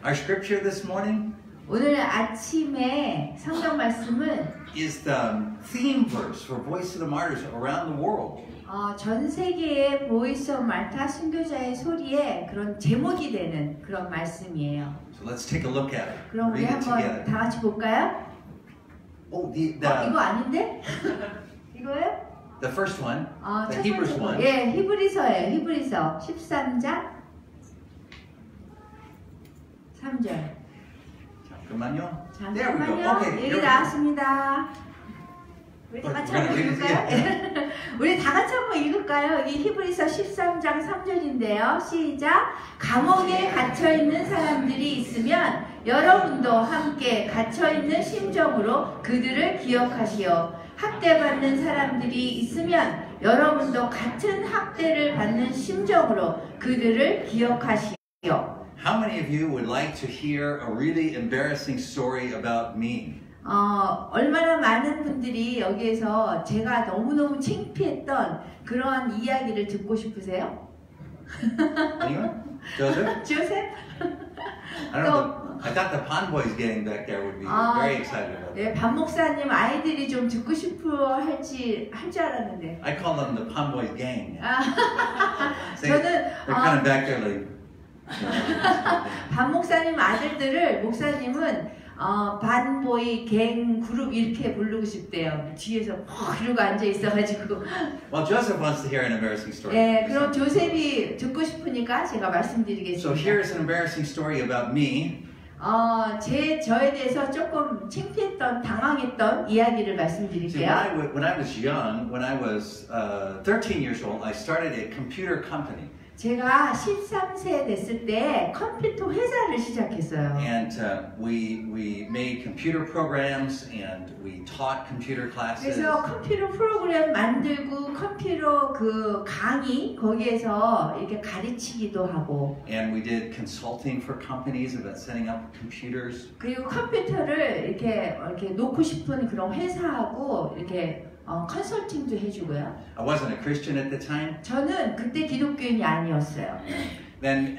Our scripture this morning 오늘 아침에 성경 말씀은 is the theme verse for Voice of the Martyrs around the world. 전 세계의 보이스 오브 말타 순교자의 소리에 그런 제목이 되는 그런 말씀이에요. So let's take a look at it. 그럼 우리 Read it 한번 together. 다 같이 볼까요? 이거 아닌데? 이거요? The first one, the 첫 Hebrews 번째 one. 예, 히브리서예요. 히브리서 13장 3절. 잠깐만요. There we go. 잠깐만요. Okay, here 여기 we go. 나왔습니다. 우리 다 같이 한번 읽을까요? 우리 다 같이 한번 읽을까요? 여기 히브리서 13장 3절인데요. 시작! 감옥에 갇혀있는 사람들이 있으면 여러분도 함께 갇혀있는 심정으로 그들을 기억하시오. 학대받는 사람들이 있으면 여러분도 같은 학대를 받는 심정으로 그들을 기억하시오. How many of you would like to hear a really embarrassing story about me? 얼마나 많은 분들이 여기에서 제가 너무너무 창피했던 그러한 이야기를 듣고 싶으세요? Anyone? Joseph? 조셉? I don't know. I thought the Pond Boys gang back there would be very excited about 네, 반 목사님 아이들이 좀 듣고 싶어 할 줄 알았는데. I call them the Pond Boys gang. 저는 They're kind of back there like. 반 목사님 아들들을 목사님은 반보이 갱 그룹 이렇게 부르고 싶대요. 뒤에서 이러고 앉아 있어가지고. Well, Joseph wants to hear an embarrassing story. 네, 그럼 조셉이 듣고 싶으니까 제가 말씀드리겠습니다. So here's an embarrassing story about me. 저에 대해서 조금 창피했던, 당황했던 이야기를 말씀드릴게요. See, when I was young, when I was 13 years old, I started a computer company. 제가 13세 됐을 때 컴퓨터 회사를 시작했어요. And we made computer programs and we taught computer classes. 그래서 컴퓨터 프로그램 만들고 컴퓨터 그 강의 거기에서 이렇게 가르치기도 하고. And we did consulting for companies about setting up computers. 그리고 컴퓨터를 이렇게 놓고 싶은 그런 회사하고 이렇게 컨설팅도 해주고요. I wasn't a Christian at the time. 저는 그때 기독교인이 아니었어요. Then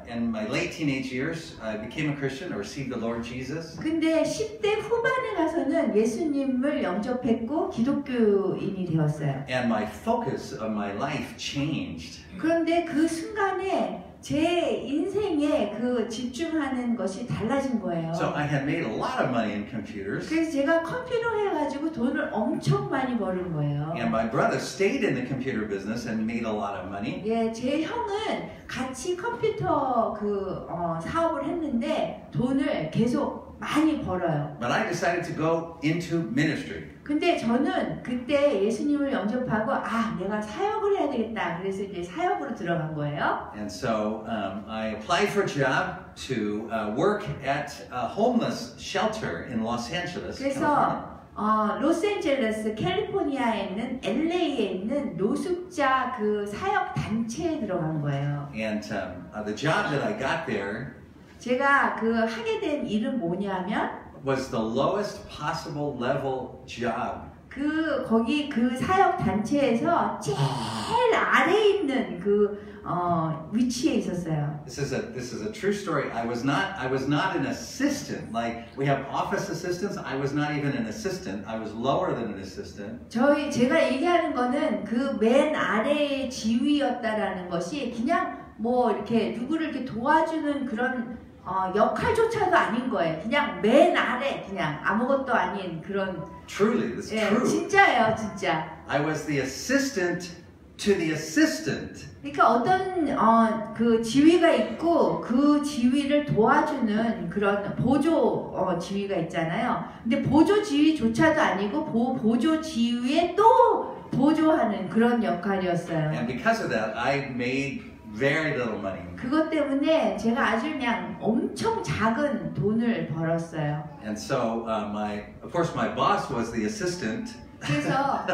in my late teenage years, I became a Christian. I received the Lord Jesus. 근데 10대 후반에 가서는 예수님을 영접했고 기독교인이 되었어요. And my focus of my life changed. 그런데 그 순간에 제 인생에 그 집중하는 것이 달라진 거예요. So I had made a lot of money in computers. 그래서 제가 컴퓨터 해가지고 돈을 엄청 많이 버는 거예요. And my brother stayed in the computer business and made a lot of money. 예, 제 형은 같이 컴퓨터 사업을 했는데 돈을 계속 많이 벌어요. But I decided to go into ministry. 근데 저는 그때 예수님을 영접하고 내가 사역을 해야 되겠다. 그래서 이제 사역으로 들어간 거예요. And so I applied for a job to work at a homeless shelter in Los Angeles, California. 그래서 로스앤젤레스 캘리포니아에 있는 LA에 있는 노숙자 그 사역 단체에 들어간 거예요. And the job that I got there 제가 하게 된 일은 뭐냐면 was the lowest possible level job. 거기 그 사역 단체에서 제일 아래에 있는 위치에 있었어요. This is a true story. I was not an assistant. Like we have office assistants. I was not even an assistant. I was lower than an assistant. 제가 얘기하는 거는 그 맨 아래의 지위였다라는 것이 그냥 뭐 이렇게 누구를 이렇게 도와주는 그런 역할조차도 아닌 거예요. 그냥 맨 아래 그냥 아무것도 아닌 그런. Truly, this is true. 진짜예요, 진짜. I was the assistant to the assistant. 그러니까 어떤 그 지위가 있고 그 지위를 도와주는 그런 보조 지위가 있잖아요. 근데 보조 지위조차도 아니고 보조 지위에 또 보조하는 그런 역할이었어요. And because of that, I made very little money. 그것 때문에 제가 아주 그냥 엄청 작은 돈을 벌었어요. And so of course my boss was the assistant. 그래서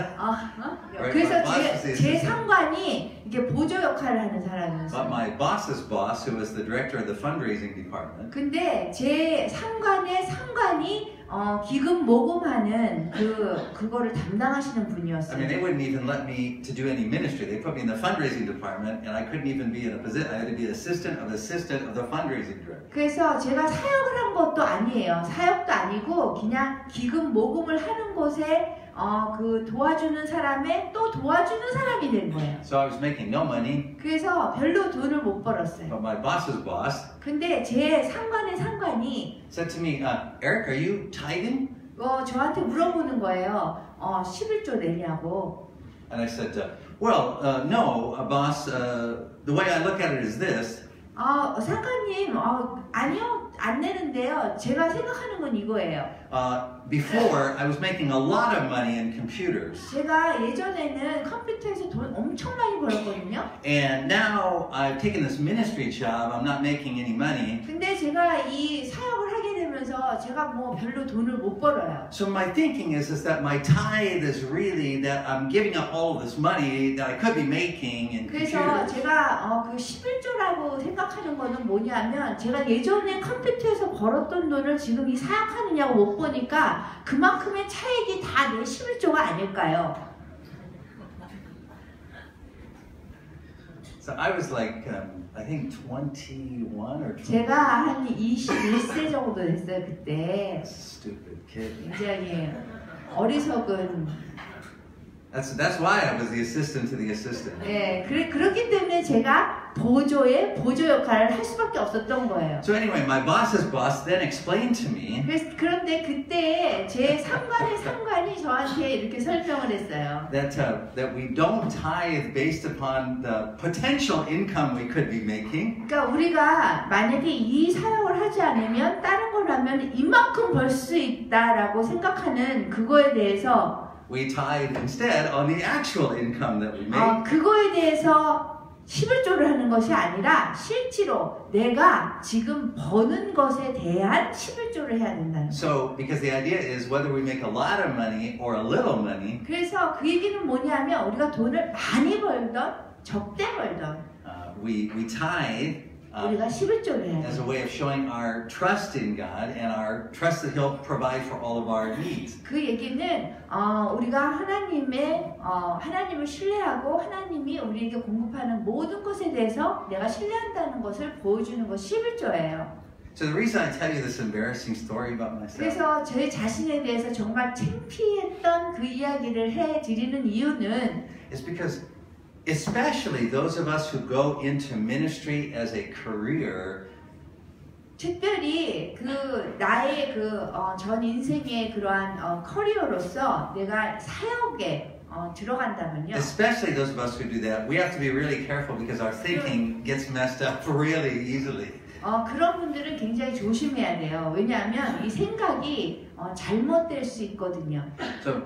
Right, 그래서 my boss is the 제 assistant. 상관이 이게 보조 역할을 하는 But 사람이었어요. my boss's boss, who was the director of the fundraising department, 근데 제 상관의 상관이 기금 모금하는 그거를 담당하시는 I mean, 분이었어요. they wouldn't even let me to do any ministry. They put me in the fundraising department, and I couldn't even be in a position. I had to be an assistant of the fundraising director. 그래서 제가 사역을 한 것도 아니에요. 사역도 아니고 그냥 기금 모금을 하는 곳에 그 도와주는 사람의 또 도와주는 사람이 된 거예요. So I was making no money, 그래서 별로 돈을 못 벌었어요. but my boss's boss 근데 제 상관의 상관이 said to me, Eric, are you tithing? 저한테 물어보는 거예요. 11조 내냐고. And I said, well, no, boss. The way I look at it is this. 상관님, 아니요, 안 내는데요. 제가 생각하는 건 이거예요. Before, I was making a lot of money in computers. 제가 예전에는 컴퓨터에서 돈 엄청 많이 벌었거든요. And now I've taken this ministry job. I'm not making any money. 근데 제가 이 사역을 하게 되면서 제가 뭐 별로 돈을 못 벌어요. So my thinking is that my tithe is really that I'm giving up all of this money that I could be making in 그래서 computers. 제가 그 11조라고 생각하는 거는 뭐냐면 제가 예전에 컴퓨터에서 벌었던 돈을 지금 이 사역하느냐고 못 보니까 그만큼의 차익이 다 내 11조가 아닐까요? So I was like, I think 21 or 20. 제가 한 21세 정도 됐어요 그때. Stupid kid. 굉장히 어리석은. That's why I was the assistant to the assistant. 네, 그렇기 때문에 제가 보조 역할을 할 수밖에 없었던 거예요. So anyway, my boss's boss then explained to me 그런데 그때 제 상관의 상관이 저한테 이렇게 설명을 했어요. that we don't tithe based upon the potential income we could be making. 그러니까 우리가 만약에 이 사역을 하지 않으면 다른 걸 하면 이만큼 벌 수 있다라고 생각하는 그거에 대해서 We tithe instead on the actual income that we make. 그거에 대해서 11조를 하는 것이 아니라 실제로 내가 지금 버는 것에 대한 11조를 해야 된다는 거예요. So, because the idea is whether we make a lot of money or a little money, 그래서 그 얘기는 뭐냐면 우리가 돈을 많이 벌던 적게 벌던 we tithe 우리가 11조를 해야 as a 돼요. way of showing our trust in God and our trust that He'll provide for all of our needs. 그 얘기는 우리가 하나님을 신뢰하고 하나님이 우리에게 공급하는 모든 것에 대해서 내가 신뢰한다는 것을 보여주는 것 11조예요. So the reason I tell you this embarrassing story about myself 그래서 제 자신에 대해서 정말 창피했던 그 이야기를 해드리는 이유는 is because especially those of us who go into ministry as a career, 특별히 나의 전 인생의 그러한 커리어로서 내가 사역에 들어간다면요. especially those of us who do that, we have to be really careful because our thinking gets messed up really easily. 그런 분들은 굉장히 조심해야 돼요. 왜냐하면 이 생각이 잘못될 수 있거든요. So,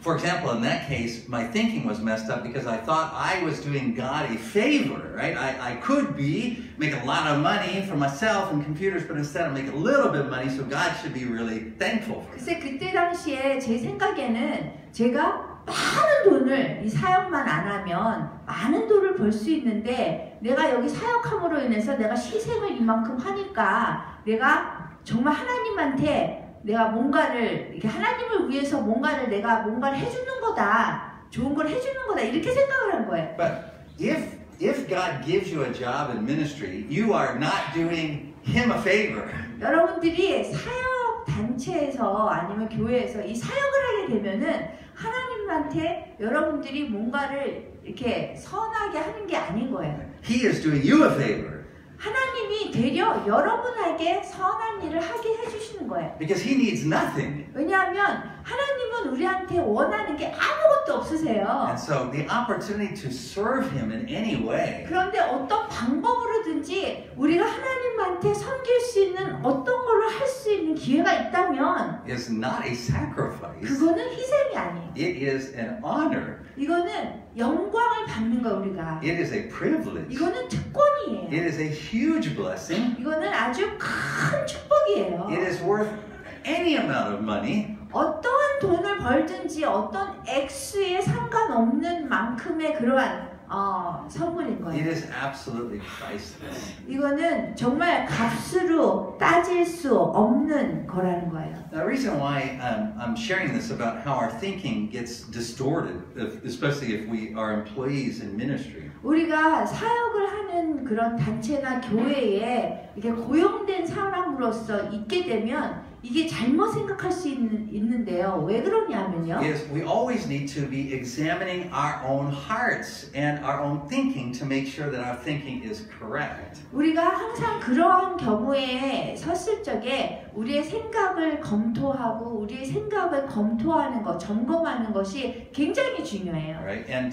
for example, in that case, my thinking was messed up because I thought I was doing God a favor, right? I could make a lot of money for myself and computers, but instead I make a little bit of money, so God should be really thankful for me. 글쎄 그때 당시에 제 생각에는 제가 많은 돈을 이 사역만 안 하면 많은 돈을 벌 수 있는데 내가 여기 사역함으로 인해서 내가 희생을 이만큼 하니까 내가 정말 하나님한테 내가 뭔가를 이렇게 하나님을 위해서 뭔가를 해주는 거다, 좋은 걸 해주는 거다 이렇게 생각을 한 거예요. But if God gives you a job in ministry, you are not doing Him a favor. 여러분들이 사역 단체에서 아니면 교회에서 이 사역을 하게 되면은 하나님한테 여러분들이 뭔가를 이렇게 선하게 하는 게 아닌 거예요. He is doing you a favor. 하나님이 되려 여러분에게 선한 일을 하게 해주시는 거예요. Because He needs nothing. 왜냐하면 하나님은 우리한테 원하는 게 아무것도 없으세요. And so the opportunity to serve Him in any way 그런데 어떤 방법으로든지 우리가 하나님한테 섬길 수 있는 어떤 걸로 할 수 있는 기회가 있다면 is not a sacrifice. 그거는 희생이 아니에요. It is an honor. 이거는 영광을 받는 거 우리가. It is a privilege. 이거는 특권이에요. It is a huge blessing. 이거는 아주 큰 축복이에요. It is worth any amount of money. 어떠한 돈을 벌든지 어떤 액수에 상관없는 만큼의 그러한 선물인 It 거예요. is absolutely priceless. 이거는 정말 값으로 따질 수 없는 거라는 거예요. The reason why I'm sharing this about how our thinking gets distorted, especially if we are employees in ministry, 우리가 사역을 하는 그런 단체나 교회에 이렇게 고용된 사람으로서 있게 되면 이게 잘못 생각할 수 있는데요. 왜 그러냐면요. is we always need to be examining our own hearts and our own thinking to make sure that our thinking is correct. 우리가 항상 그러한 경우에 섰을 적에 우리의 생각을 검토하고 우리의 생각을 검토하는 것, 점검하는 것이 굉장히 중요해요. Right? And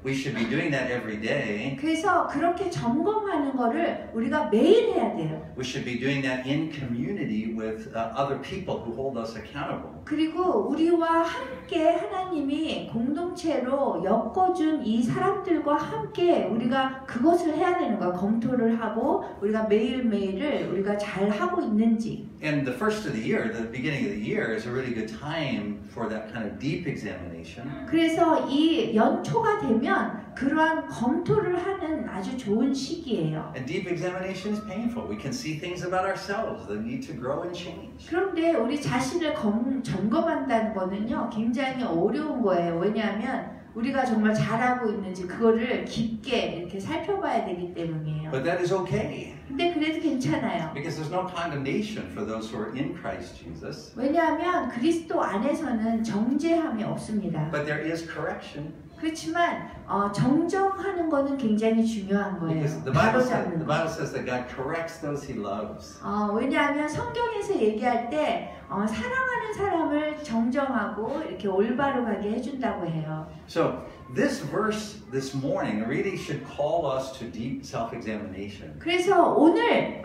we should be doing that every day. 그래서 그렇게 점검하는 거를 우리가 매일 해야 돼요. We should be doing that in community with other people who hold us accountable. 그리고 우리와 함께 하나님이 공동체로 엮어준 이 사람들과 함께 우리가 그것을 해야 되는 거야. 검토를 하고 우리가 매일매일을 우리가 잘 하고 있는지. And the first of the year, the beginning of the year, is a really good time for that kind of deep examination. 그래서 이 연초가 되면 그러한 검토를 하는 아주 좋은 시기예요. And deep examination is painful. We can see things about ourselves that need to grow and change. 그런데 우리 자신을 점검한다는 거는요, 굉장히 어려운 거예요. 왜냐하면 우리가 정말 잘하고 있는지 그거를 깊게 이렇게 살펴봐야 되기 때문이에요. But that is okay. 근데 그래도 괜찮아요. Because there's no condemnation for those who are in Christ Jesus. 왜냐하면 그리스도 안에서는 정죄함이 없습니다. But there is correction. 그렇지만 정정하는 거는 굉장히 중요한 거예요. Because the 바로잡는 거. Bible says that God corrects those He loves. 왜냐하면 성경에서 얘기할 때 사랑하는 사람을 정정하고 이렇게 올바로 가게 해준다고 해요. So this verse this morning really should call us to deep self-examination. 그래서 오늘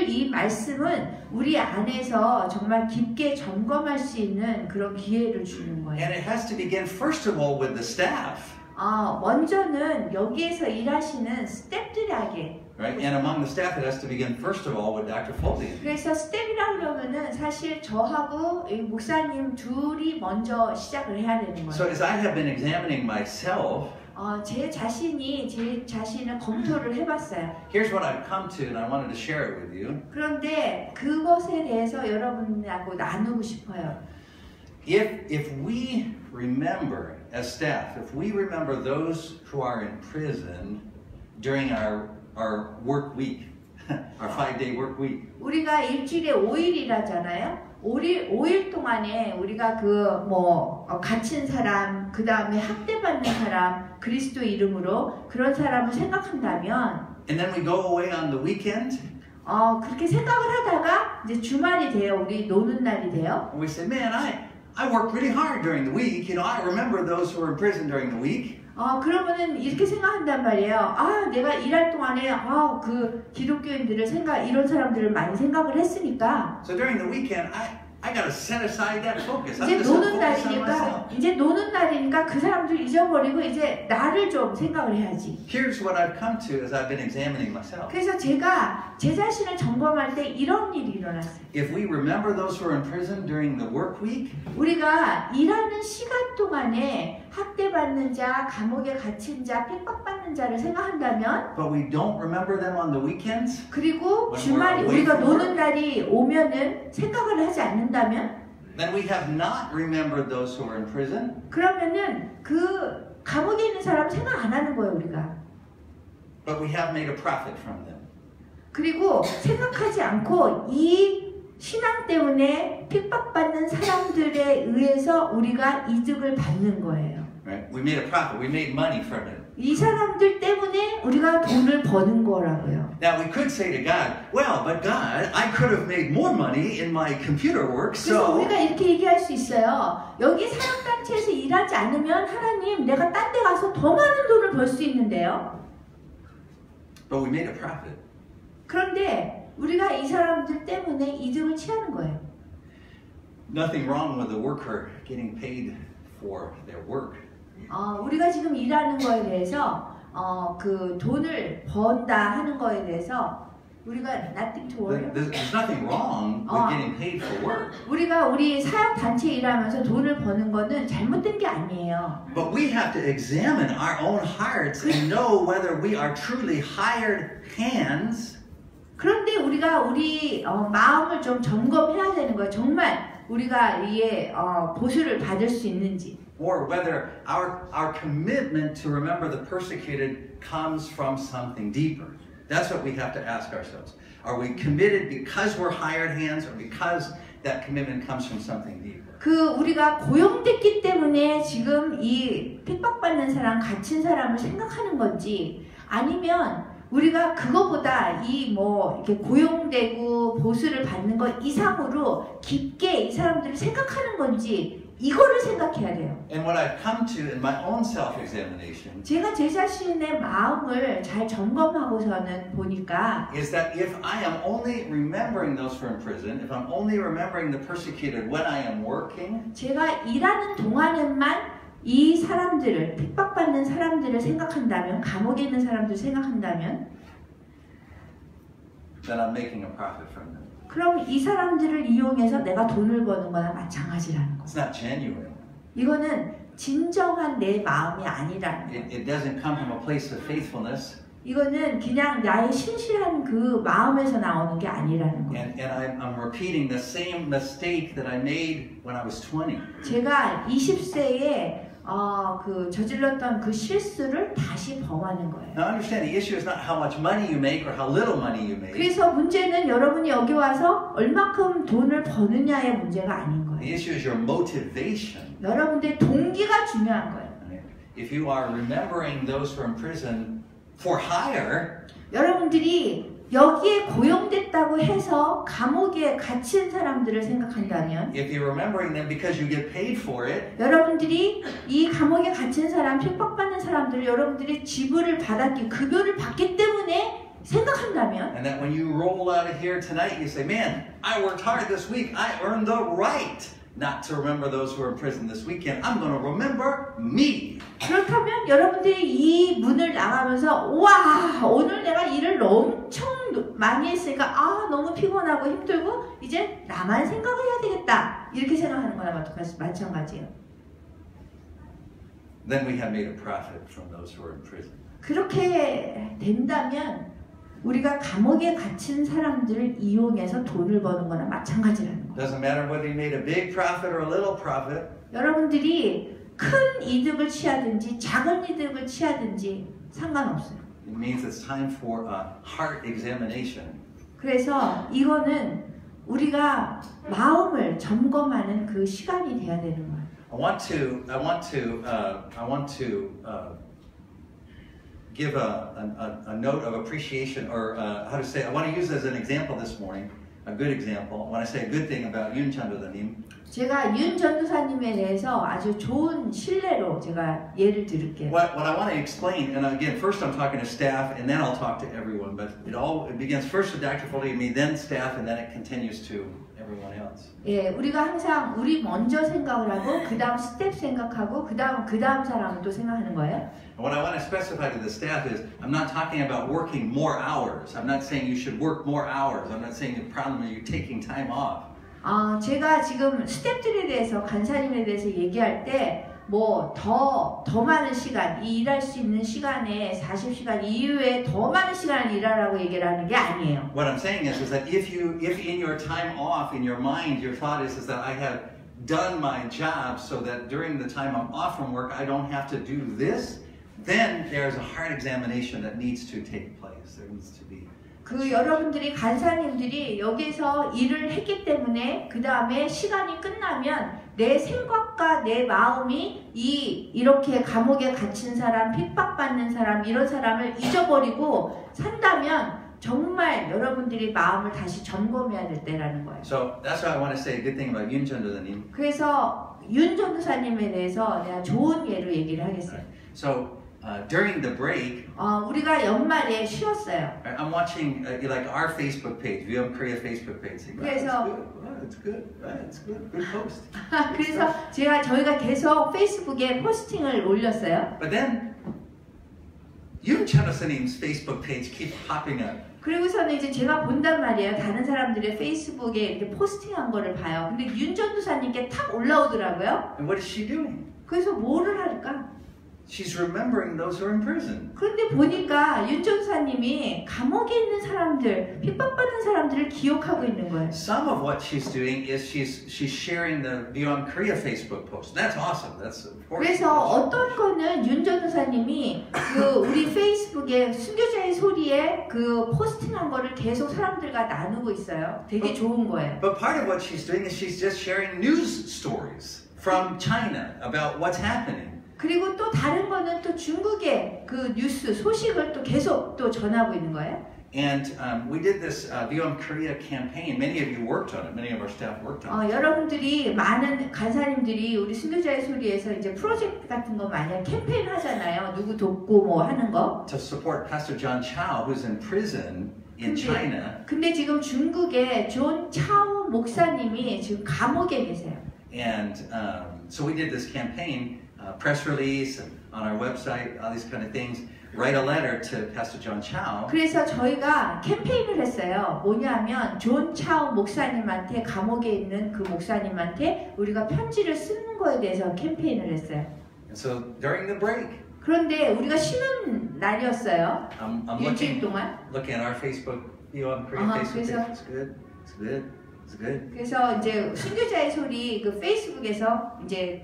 이 말씀은 우리 안에서 정말 깊게 점검할 수 있는 그런 기회를 주는 거예요. And it has to begin first of all with the staff. 먼저는 여기에서 일하시는 스태프들에게. Right? And among the staff, it has to begin first of all with Dr. Foldian. 그래서 스텝이라 그러면은 사실 저하고 이 목사님 둘이 먼저 시작을 해야 되는 거예요. So as I have been examining myself, 제 자신을 검토를 해봤어요. here's what I've come to, and I wanted to share it with you. 그런데 그것에 대해서 여러분하고 나누고 싶어요. If we remember as staff, if we remember those who are in prison during our work week, our 5-day work week. 우리가 일주일에 5일이라잖아요. 5일 동안에 우리가 갇힌 사람, 그 다음에 학대받는 사람, 그리스도 이름으로 그런 사람을 생각한다면, And then we go away on the weekend. 그렇게 생각을 하다가 이제 주말이 돼요. 우리 노는 날이 돼요. And we say, man, I worked really hard during the week. You know, I remember those who were in prison during the week. 그러면은 이렇게 생각한단 말이에요. 내가 일할 동안에 그 기독교인들을 이런 사람들을 많이 생각을 했으니까. So during the weekend, I got to set aside that focus. 이제 노는 날이니까 그 사람들 잊어버리고 이제 나를 좀 생각을 해야지. Here's what I've come to as I've been examining myself. 그래서 제가 제 자신을 점검할 때 이런 일이 일어났어요. If we remember those who are in prison during the work week, 우리가 일하는 시간 동안에 학대받는 자, 감옥에 gat힌 자, 핍박받는 자를 생각한다면, but we don't remember them on the weekends, 그리고 When 주말이 we're away 우리가 from 노는 날이 오면은 생각을 하지 않는다면, then we have not remembered those who are in prison. 그러면은 그 감옥에 있는 사람 생각 안 하는 거예요, 우리가. But we have made a profit from them. 그리고 생각하지 않고 이 신앙 때문에 핍박받는 사람들에 의해서 우리가 이득을 받는 거예요. Right? We made a profit. We made money from it. 이 사람들 때문에 우리가 돈을 버는 거라고요. Now we could say to God, well, but God, I could have made more money in my computer work, 그래서 so. 우리가 이렇게 얘기할 수 있어요. 여기 사역단체에서 일하지 않으면 하나님 내가 딴 데 가서 더 많은 돈을 벌 수 있는데요. But we made a profit. 그런데 우리가 이 사람들 때문에 이득을 취하는 거예요. Nothing wrong with a worker getting paid for their work. 우리가 지금 일하는 거에 대해서 그 돈을 번다 하는 거에 대해서 우리가 nothing to worry. There's nothing wrong with getting paid for work. 우리가 우리 사역 단체 일하면서 돈을 버는 거는 잘못된 게 아니에요. But we have to examine our own hearts and know whether we are truly hired hands. 그런데 우리가 우리 마음을 좀 점검해야 되는 거예요. 정말 우리가 이에 보수를 받을 수 있는지. Or whether our commitment to remember the persecuted comes from something deeper. That's what we have to ask ourselves. Are we committed because we're hired hands, or because that commitment comes from something deeper? 우리가 고용됐기 때문에 지금 이 핍박받는 사람, 갇힌 사람을 생각하는 건지, 아니면 우리가 그거보다 이렇게 고용되고 보수를 받는 것 이상으로 깊게 이 사람들을 생각하는 건지, 이거를 생각해야 돼요. And what I've come to in my own self-examination 제가 제 자신의 마음을 잘 점검하고서는 보니까 is that if I am only remembering those who are in prison, if I'm only remembering the persecuted when I am working, 제가 일하는 동안에만 이 사람들을, 핍박받는 사람들을 생각한다면, 감옥에 있는 사람들을 생각한다면, then I'm making a profit from them. 그럼 이 사람들을 이용해서 내가 돈을 버는 거나 마찬가지라는 거. It's not genuine. 이거는 진정한 내 마음이 아니라는 거. It doesn't come from a place of faithfulness. 이거는 그냥 나의 신실한 그 마음에서 나오는 게 아니라는 거. And I'm repeating the same mistake that I made when I was 20. 제가 20세에 저질렀던 그 실수를 다시 범하는 거예요. Now understand, the issue is not how much money you make or how little money you make. 그래서 문제는 여러분이 여기 와서 얼마큼 돈을 버느냐의 문제가 아닌 거예요. The issue is your motivation. 여러분들의 동기가 중요한 거예요. If you are remembering those who are in prison for hire, 여러분들이 여기에 고용됐다고 해서 감옥에 갇힌 사람들을 생각한다면, if you're remembering them because you get paid for it, 여러분들이 이 감옥에 갇힌 사람, 핍박받는 사람들을 여러분들이 지불을 받았기, 급여를 받기 때문에 생각한다면, and that when you roll out of here tonight, you say, man, I worked hard this week. I earned the right not to remember those who are in prison this weekend. I'm going to remember me. 그렇다면 여러분들이 이 문을 나가면서, 와, 오늘 내가 일을 엄청 많이 했으니까 너무 피곤하고 힘들고 이제 나만 생각을 해야 되겠다, 이렇게 생각하는 거나 마찬가지예요. Then we have made a profit from those who are in prison. 그렇게 된다면 우리가 감옥에 갇힌 사람들을 이용해서 돈을 버는 거나 마찬가지라는 거예요. Doesn't matter whether you made a big profit or a little profit. 여러분들이 큰 이득을 취하든지 작은 이득을 취하든지 상관없어요. It means it's time for a heart examination. 그래서 이거는 우리가 마음을 점검하는 그 시간이 돼야 되는 거예요. I want to give a note of appreciation, or how to say. I want to use as an example this morning, a good example. When I say a good thing about Yoon Chandoda님, 제가 윤 전도사님에 대해서 아주 좋은 신뢰로 제가 예를 들을게요. What I want to explain, and again, first I'm talking to staff, and then I'll talk to everyone. But it begins first with Dr. Foley and me, then staff, and then it continues to everyone else. 예, 우리가 항상 우리 먼저 생각을 하고 그 다음 스텝 생각하고 그 다음 사람을 또 생각하는 거예요. And what I want to specify to the staff is, I'm not talking about working more hours. I'm not saying you should work more hours. I'm not saying the problem is you taking time off. 제가 지금 스텝들에 대해서, 간사님에 대해서 얘기할 때 더 많은 시간, 이 일할 수 있는 시간에 40시간 이후에 더 많은 시간을 일하라고 얘기를 하는 게 아니에요. What I'm saying is that if in your time off, in your mind, your thought is that I have done my job so that during the time I'm off from work, I don't have to do this, then there's a heart examination that needs to take place. There needs to be. 여러분들이, 간사님들이 여기서 일을 했기 때문에 그 다음에 시간이 끝나면 내 생각과 내 마음이 이렇게 감옥에 갇힌 사람, 핍박받는 사람, 이런 사람을 잊어버리고 산다면 정말 여러분들이 마음을 다시 점검해야 될 때라는 거예요. So that's why I want to say a good thing about Yoon Chandoda님. 그래서 윤 전도사님에 대해서 내가 좋은 예로 얘기를 하겠어요. So during the break, 우리가 연말에 쉬었어요. I'm watching like our Facebook page, VM Korea Facebook page. 그래서 It's good. It's good. Good post. 그래서 저희가 계속 페이스북에 포스팅을 올렸어요. But then Yoon Chanosa님's Facebook page keeps popping up. 그리고서는 이제 제가 본단 말이에요. 다른 사람들의 페이스북에 이렇게 포스팅한 거를 봐요. 근데 윤 전도사님께 탁 올라오더라고요. And what is she doing? 그래서 뭐를 할까? She's remembering those who are in prison. 그런데 보니까 윤 전도사님이 감옥에 있는 사람들, 핍박받는 사람들을 기억하고 있는 거예요. Some of what she's doing is she's sharing the Beyond Korea Facebook post. That's awesome. That's of course. 그래서 어떤 거는 윤 전도사님이 그 우리 페이스북에 순교자의 소리에 그 포스팅한 거를 계속 사람들과 나누고 있어요. 되게 좋은 거예요. But part of what she's doing is she's just sharing news stories from China about what's happening. 그리고 또 다른 거는 또 중국의 그 뉴스 소식을 또 계속 또 전하고 있는 거예요. And we did this Beyond Korea campaign. Many of you worked on it. Many of our staff worked on it. 여러분들이 많은 간사님들이 우리 순교자의 소리에서 이제 프로젝트 같은 거 많이 캠페인 하잖아요. 누구 돕고 뭐 하는 거. To support Pastor John Chow, who's in prison in China. 근데 지금 중국에 존 차오 목사님이 지금 감옥에 계세요. And so we did this campaign, press release on our website, all these kind of things. Write a letter to Pastor John Chow. 그래서 저희가 캠페인을 했어요. 뭐냐면 존 차오 목사님한테 감옥에 있는 그 목사님한테 우리가 편지를 쓰는 거에 대해서 캠페인을 했어요. And so during the break, 그런데 우리가 쉬는 날이었어요. I'm 일주일 동안. looking at our Facebook, Beyond Korea Facebook page. It's good. It's good. It's good. 그래서 이제 순교자의 소리 그 페이스북에서 이제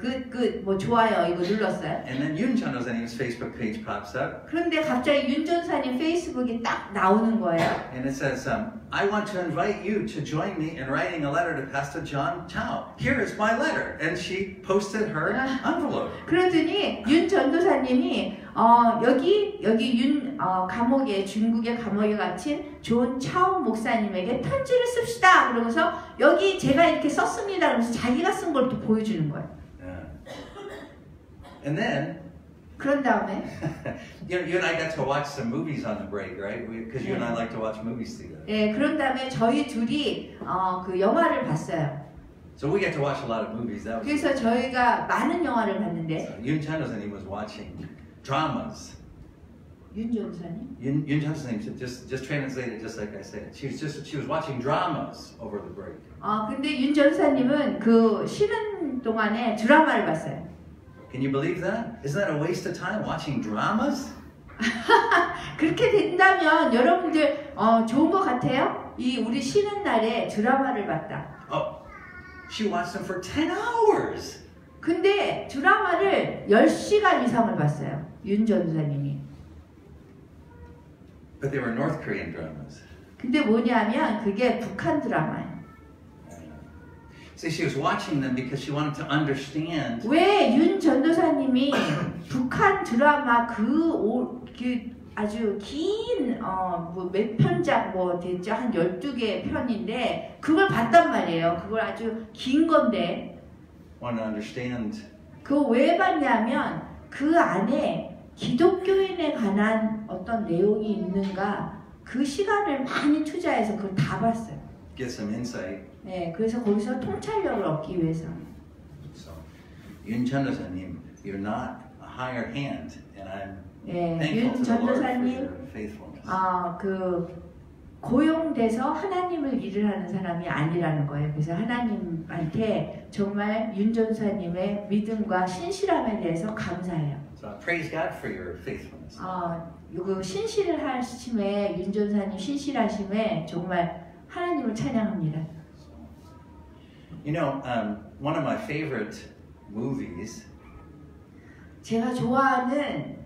뭐 좋아요 이거 눌렀어요. And then Yoon Chanosa님's Facebook page pops up. 그런데 갑자기 윤 전사님 페이스북이 딱 나오는 거예요. And it says, I want to invite you to join me in writing a letter to Pastor John Chow. Here is my letter. And she posted her envelope. 그러더니 윤 전도사님이 여기 감옥에 중국의 감옥에 갇힌 존 차오 목사님에게 편지를 씁시다. 그러면서 여기 제가 이렇게 썼습니다. 그러면서 자기가 쓴 걸 또 보여주는 거예요. And then 그런 다음에 you and I got to watch some movies on the break, right? Because you and I like to watch movies together. 예, 그런 다음에 저희 둘이 그 영화를 봤어요. So we got to watch a lot of movies. That was 그래서 저희가 많은 영화를 봤는데 so Yoon Chanosa님 was watching dramas. 윤 전사님? Yoon Chanosa님 just translated just like I said. She was watching dramas over the break. 근데 윤 전사님은 그 쉬는 동안에 드라마를 봤어요. Can you believe that? Isn't that a waste of time watching dramas? 그렇게 된다면 여러분들 좋은 것 같아요? 우리 쉬는 날에 드라마를 봤다. Oh, she watched them for 10 hours. 근데 드라마를 10시간 이상을 봤어요. 윤 전사님이. But they were North Korean dramas. 근데 뭐냐면 그게 북한 드라마예요. See, she was watching them because she wanted to understand. 왜 윤 전도사님이 북한 드라마 그 아주 긴 뭐 몇 편작 뭐 됐죠? 한 12개 편인데 그걸 봤단 말이에요. 그걸 아주 긴 건데. Want to understand. 그거 왜 봤냐면 그 안에 기독교인에 관한 어떤 내용이 있는가 그 시간을 많이 투자해서 그걸 다 봤어요. Get some insight. 네, 그래서 거기서 통찰력을 얻기 위해서. So, Yoon Chanosa님, you're not a hired hand, and I'm 네, thankful 윤 to the Lord for 전도사님, your faithfulness. 그 고용돼서 하나님을 일을 하는 사람이 아니라는 거예요. 그래서 하나님한테 정말 윤 전도사님의 믿음과 신실함에 대해서 감사해요. So I praise God for your faithfulness. 그 신실을 하심에 윤 전도사님 신실하심에 정말 하나님을 찬양합니다. You know, one of my favorite movies. 제가 좋아하는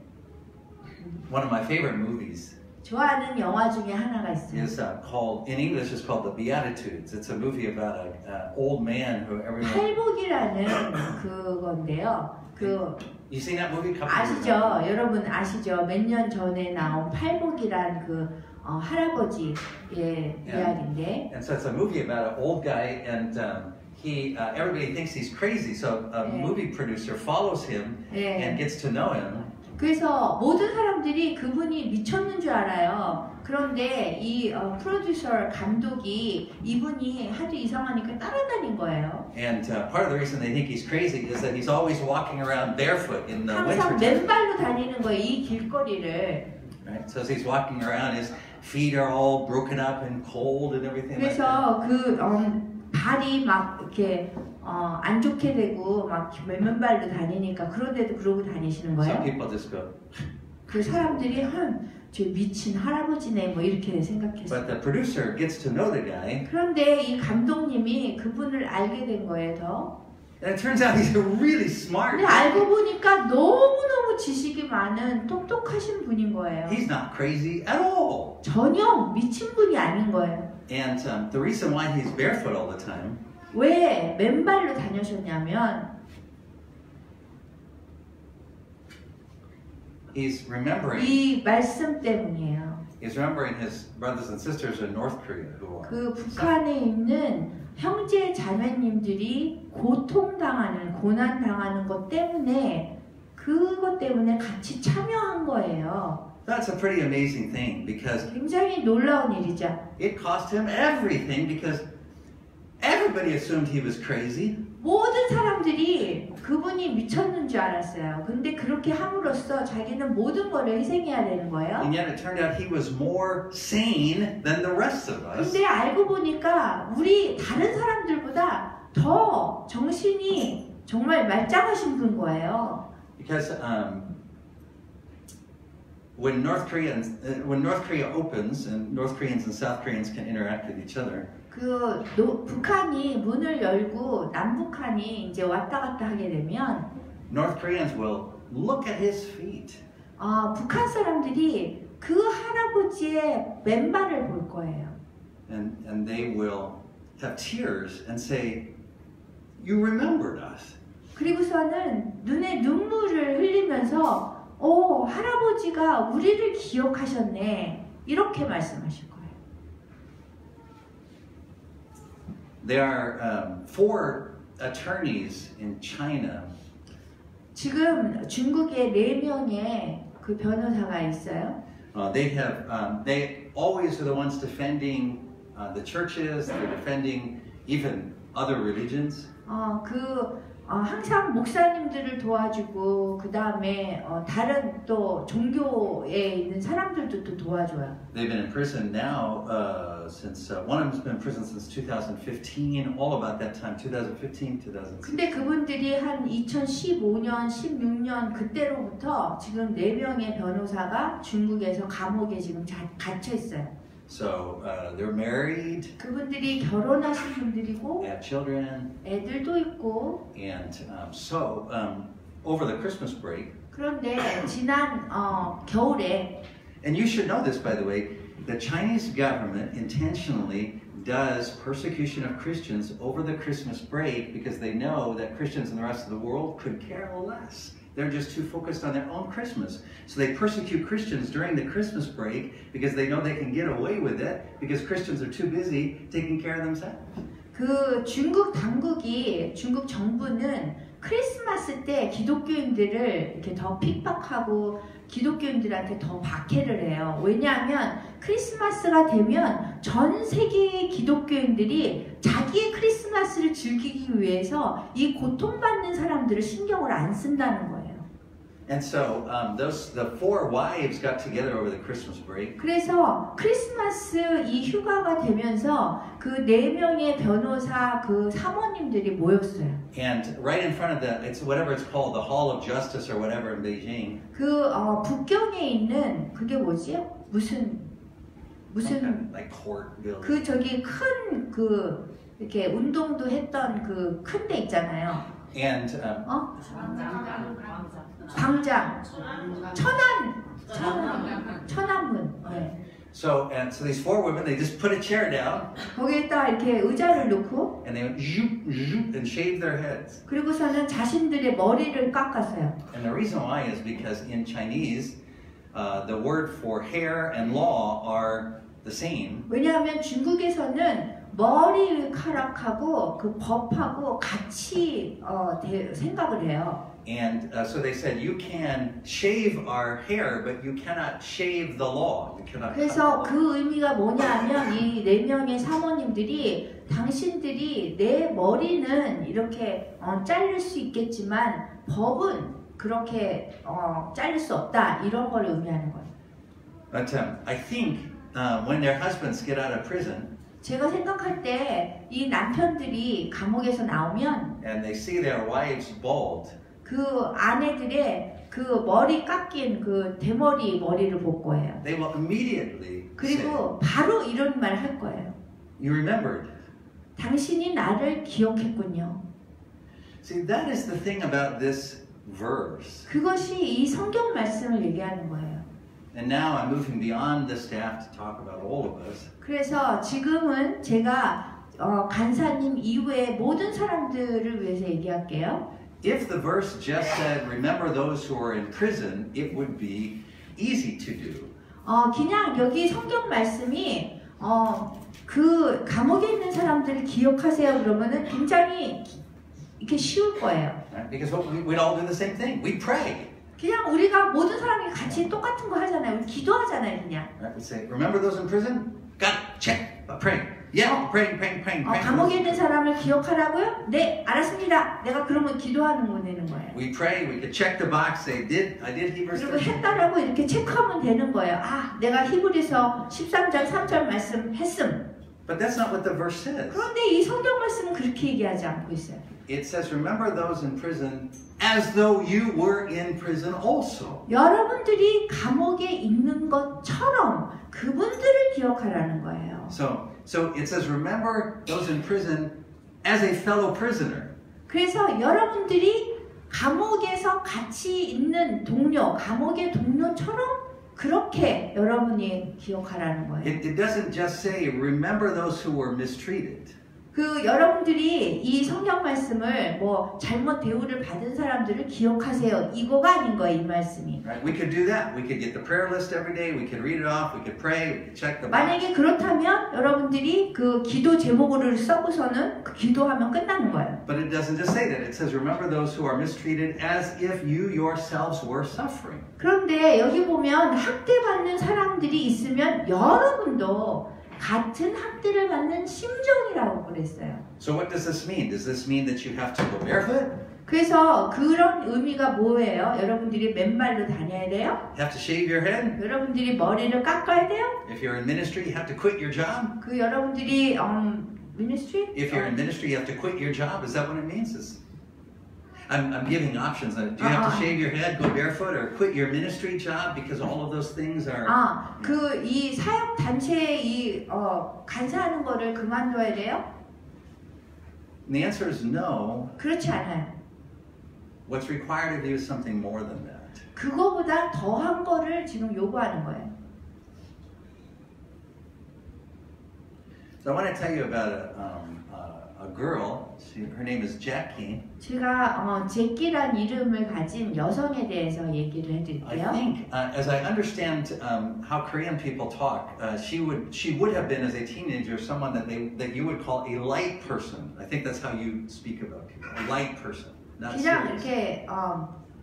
영화 중에 하나가 있어요. Is called in English is called The Beatitudes. It's a movie about an old man who everyone. 팔복이라는 그건데요. You seen that movie? 아시죠? 여러분 아시죠? 몇 년 전에 나온 팔복이란 그 할아버지의 이야기인데. And so it's a movie about an old guy, and he everybody thinks he's crazy. So a movie producer follows him and gets to know him. 그래서 모든 사람들이 그분이 미쳤는 줄 알아요. 그런데 이 프로듀서 감독이 이분이 하도 이상하니까 따라다닌 거예요. And part of the reason they think he's crazy is that he's always walking around barefoot in the winter 항상 time. 맨발로 다니는 거예요. 이 길거리를. right? So as he's walking around, his feet are all broken up and cold and everything like that. 그래서 그 발이 막 이렇게 안 좋게 되고 막 맨발로 다니니까 그런데도 그러고 다니시는 Some 거예요. people just go. 그 사람들이 저 미친 할아버지네 뭐 이렇게 But 생각했어요. the producer gets to know the guy, 그런데 이 감독님이 그분을 알게 된 거예요. 더. and it turns out he's a really smart 근데 guy. 알고 보니까 너무너무 지식이 많은 똑똑하신 분인 거예요. He's not crazy at all. 전혀 미친 분이 아닌 거예요. And the reason why he's barefoot all the time 왜 맨발로 다녔었냐면 he's remembering 이 말씀 때문이에요. he's remembering his brothers and sisters in North Korea who are 그 북한에 있는 형제 자매님들이 고통당하는 고난당하는 것 때문에 그것 때문에 같이 참여한 거예요. That's a pretty amazing thing because 굉장히 놀라운 일이죠. it cost him everything because everybody assumed he was crazy. 모든 사람들이 그분이 미쳤는 줄 알았어요. 근데 그렇게 함으로써 자기는 모든 거를 희생해야 되는 거예요. And yet it turned out he was more sane than the rest of us. 근데 알고 보니까 우리 다른 사람들보다 더 정신이 정말 말짱하신 분 거예요. Because when North Korea opens and North Koreans and South Koreans can interact with each other, 북한이 문을 열고 남북한이 이제 왔다 갔다 하게 되면 North Koreans will look at his feet 북한 사람들이 그 할아버지의 맨발을 볼 거예요. and they will have tears and say, "You remembered us." 그리고서는 눈에 눈물을 흘리면서 할아버지가 우리를 기억하셨네 이렇게 말씀하실 거예요. There are 4 attorneys in China. 지금 중국에 4명의 그 변호사가 있어요. They always are the ones defending the churches. They're defending even other religions. 항상 목사님들을 도와주고 그 다음에 다른 또 종교에 있는 사람들도 또 도와줘요. They've been in prison now since one of them's been in prison since 2015. All about that time, 2015, 2016. 근데 그분들이 한 2015년, 16년 그때로부터 지금 4명의 변호사가 중국에서 감옥에 지금 갇혀 있어요. So they're married. 그분들이 결혼하신 분들이고 They have children. 애들도 있고. And so over the Christmas break. 그런데 지난 겨울에. And you should know this, by the way. The Chinese government intentionally does persecution of Christians over the Christmas break because they know that Christians in the rest of the world could care less. They're just too focused on their own Christmas. So they persecute Christians during the Christmas break because they know they can get away with it because Christians are too busy taking care of themselves. 그 중국 당국이, 중국 정부는 크리스마스 때 기독교인들을 이렇게 더 핍박하고 기독교인들한테 더 박해를 해요. 왜냐하면 크리스마스가 되면 전 세계의 기독교인들이 자기의 크리스마스를 즐기기 위해서 이 고통받는 사람들을 신경을 안 쓴다는 거예요. And so the 4 wives got together over the Christmas break. 그래서 크리스마스 이 휴가가 되면서 그 4명의 변호사 그 사모님들이 모였어요. And right in front of it's whatever it's called, the Hall of Justice or whatever in Beijing. 그 북경에 있는 그게 뭐지? 무슨 like court building. 그 저기 큰 그 이렇게 운동도 했던 그 큰 데 있잖아요. And 광장 천안문. 네. So these 4 women, they just put a chair down. 거기에다 이렇게 의자를 놓고. And they went zoop, zoop, and shaved their heads. 그리고서는 자신들의 머리를 깎았어요. And the reason why is because in Chinese, the word for hair and law are the same. 왜냐하면 중국에서는 머리카락하고 그 법하고 같이 생각을 해요. And so they said, you can shave our hair, but you cannot shave the law. You cannot. 그래서 그 의미가 뭐냐면 이 4명의 사모님들이 당신들이 내 머리는 이렇게 자를 수 있겠지만 법은 그렇게 자를 수 없다 이런 걸 의미하는 거예요. But I think when their husbands get out of prison 제가 생각할 때 이 남편들이 감옥에서 나오면 and they see their wives bald, 그 아내들의 그 머리 깎인 그 대머리 머리를 볼 거예요. they will immediately say, 그리고 바로 이런 말 할 거예요. "You remembered." 당신이 나를 기억했군요. See, that is the thing about this verse. 그것이 이 성경 말씀을 얘기하는 거예요. And now I'm moving beyond the staff to talk about all of us. 그래서 지금은 제가 간사님 이후에 모든 사람들을 위해서 얘기할게요. If the verse just said, "Remember those who are in prison," it would be easy to do. 그냥 여기 성경 말씀이 그 감옥에 있는 사람들을 기억하세요 그러면은 굉장히 이렇게 쉬울 거예요. Right? Because we'd all do the same thing. We pray. 그냥 우리가 모든 사람이 같이 똑같은 거 하잖아요. 우리 기도하잖아요, 그냥. Right? We say, "Remember those in prison? Got it. Check. Praying. Yeah, praying. 감옥에 있는 사람을 기억하라고요? 네, 알았습니다. 내가 그러면 기도하는 되는 거예요. We pray. We could check the box. Say, I did Hebrews 그리고 13. 했다라고 이렇게 체크하면 되는 거예요. 내가 히브리서 13장 3절 말씀 했음. But that's not what the verse says. 그런데 이 성경 말씀은 그렇게 얘기하지 않고 있어요. It says, "Remember those in prison as though you were in prison also." 여러분들이 감옥에 있는 것처럼 그분들을 기억하라는 거예요. So it says, "Remember those in prison as a fellow prisoner." 그래서 여러분들이 감옥에서 같이 있는 동료, 감옥의 동료처럼 그렇게 여러분이 기억하라는 거예요. It doesn't just say, "Remember those who were mistreated." 그 여러분들이 이 성경 말씀을 뭐 잘못 대우를 받은 사람들을 기억하세요. 이거가 아닌 거예요, 이 말씀이. Right? We could do that. We could get the prayer list every day. We could read it off. We could pray. We could check the box. 만약에 그렇다면 여러분들이 그 기도 제목을 써고서는 그 기도하면 끝나는 거예요. But it doesn't just say that. It says, "Remember those who are mistreated as if you yourselves were suffering." 그런데 여기 보면 학대받는 사람들이 있으면 여러분도 같은 학대를 받는 심정이라고 그랬어요. So what does this mean? Does this mean that you have to go barefoot? 그래서 그런 의미가 뭐예요? 여러분들이 맨발로 다녀야 돼요? You have to shave your head? 여러분들이 머리를 깎아야 돼요? If you're in ministry, you have to quit your job? 그 여러분들이 ministry? If you're in ministry, you have to quit your job? Is that what it means? I'm giving options. Do you have to shave your head, go barefoot, or quit your ministry job? Because all of those things are. 그 이 사역 단체에 이 간사하는 거를 그만둬야 돼요? And the answer is no. 그렇지 않아요. What's required of you is something more than that. 그거보다 더한 거를 지금 요구하는 거예요. So I want to tell you about a girl. Her name is Jackie. 제가 제끼란 이름을 가진 여성에 대해서 얘기를 I 해드릴게요. think, as I understand how Korean people talk, she would have been as a teenager someone that you would call a light person. I think that's how you speak about people, a light person, not 그냥 serious.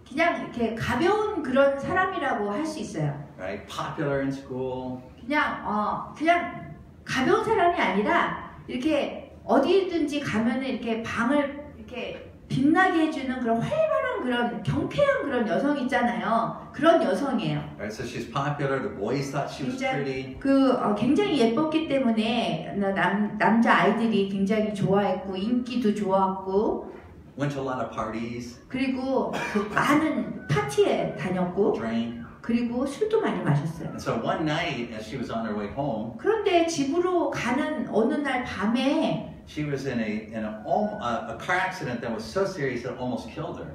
그냥 이렇게 가벼운 그런 사람이라고 할 수 있어요. Right, popular in school. 그냥 가벼운 사람이 아니라 이렇게 어디든지 가면은 이렇게 방을 이렇게 빛나게 해주는 그런 활발한 그런 경쾌한 그런 여성 있잖아요. 그런 여성이에요. Right, so she's popular. The boys thought she was pretty. 굉장히 예뻤기 때문에 남자 아이들이 굉장히 좋아했고 인기도 좋았고. Went to a lot of parties. 그리고 많은 파티에 다녔고. Drank. 그리고 술도 많이 마셨어요. And so one night, as she was on her way home, 그런데 집으로 가는 어느 날 밤에 she was in a car accident that was so serious that it almost killed her.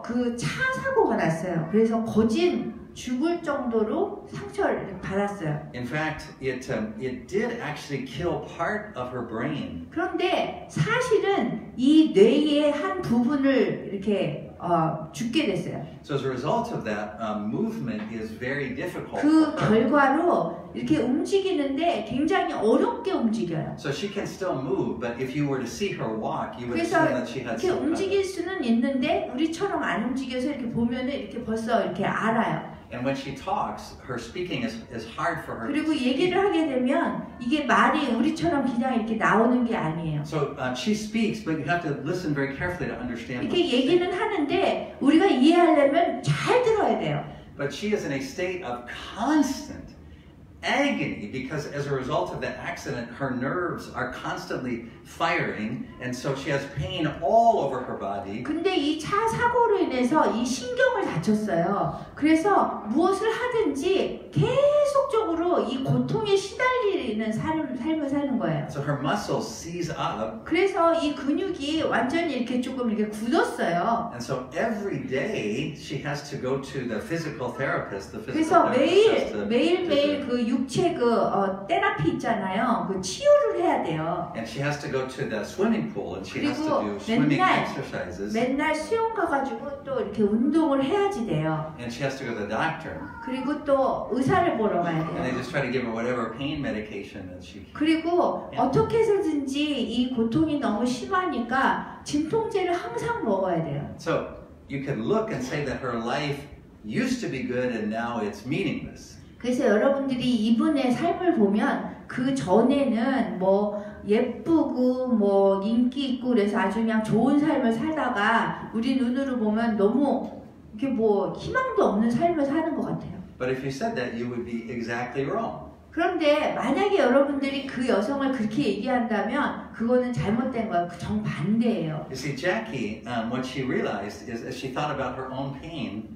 그 차 사고가 났어요. 그래서 거진 죽을 정도로 상처를 받았어요. In fact, it did actually kill part of her brain. 그런데 사실은 이 뇌의 한 부분을 이렇게 죽게 됐어요. So as a result of that, movement is very difficult. 그 결과로 이렇게 움직이는데 굉장히 어렵게 움직여요. So she can still move, but if you were to see her walk, you would assume that she had 이렇게 some kind 움직일 수는 있는데 우리처럼 안 움직여서 이렇게 보면은 이렇게 벌써 이렇게 알아요. And when she talks, her speaking is hard for her. 그리고 얘기를 하게 되면 이게 말이 우리처럼 그냥 이렇게 나오는 게 아니에요. So she speaks, but you have to listen very carefully to understand. 이렇게 얘기는 하는데 우리가 이해하려면 잘 들어야 돼요. But she is in a state of constant agony because as a result of that accident, her nerves are constantly firing, and so she has pain all over her body. 근데 이 차 사고로 인해서 이 신경을 다쳤어요. 그래서 무엇을 하든지 계속적으로 이 고통에 시달리는 삶을 사는 거예요. So her muscles seize up. 그래서 이 근육이 완전히 이렇게 조금 이렇게 굳었어요. And so every day she has to go to the physical therapist. 그래서 매일매일 그 육체 테라피 있잖아요. 그 치유를 해야 돼요. And she has to go to the swimming pool and she has to 그리고 do swimming exercises. 맨날 수영 가가지고 또 이렇게 운동을 해야지 돼요. And she has to go to the doctor. 그리고 또 의사를 보러 가야 And they 돼요. just try to give her whatever pain medication that she can. 그리고 어떻게 해서든지 이 고통이 너무 심하니까 진통제를 항상 먹어야 돼요. So you can look and say that her life used to be good and now it's meaningless. 그래서 여러분들이 이분의 삶을 보면 그 전에는 뭐 예쁘고 뭐 인기 있고 그래서 아주 그냥 좋은 삶을 살다가 우리 눈으로 보면 너무 이게 뭐 희망도 없는 삶을 사는 것 같아요. But if you said that, you would be exactly wrong. 그런데 만약에 여러분들이 그 여성을 그렇게 얘기한다면 그거는 잘못된 거예요. 그 정반대예요. You see, Jackie, what she realized is as she thought about her own pain,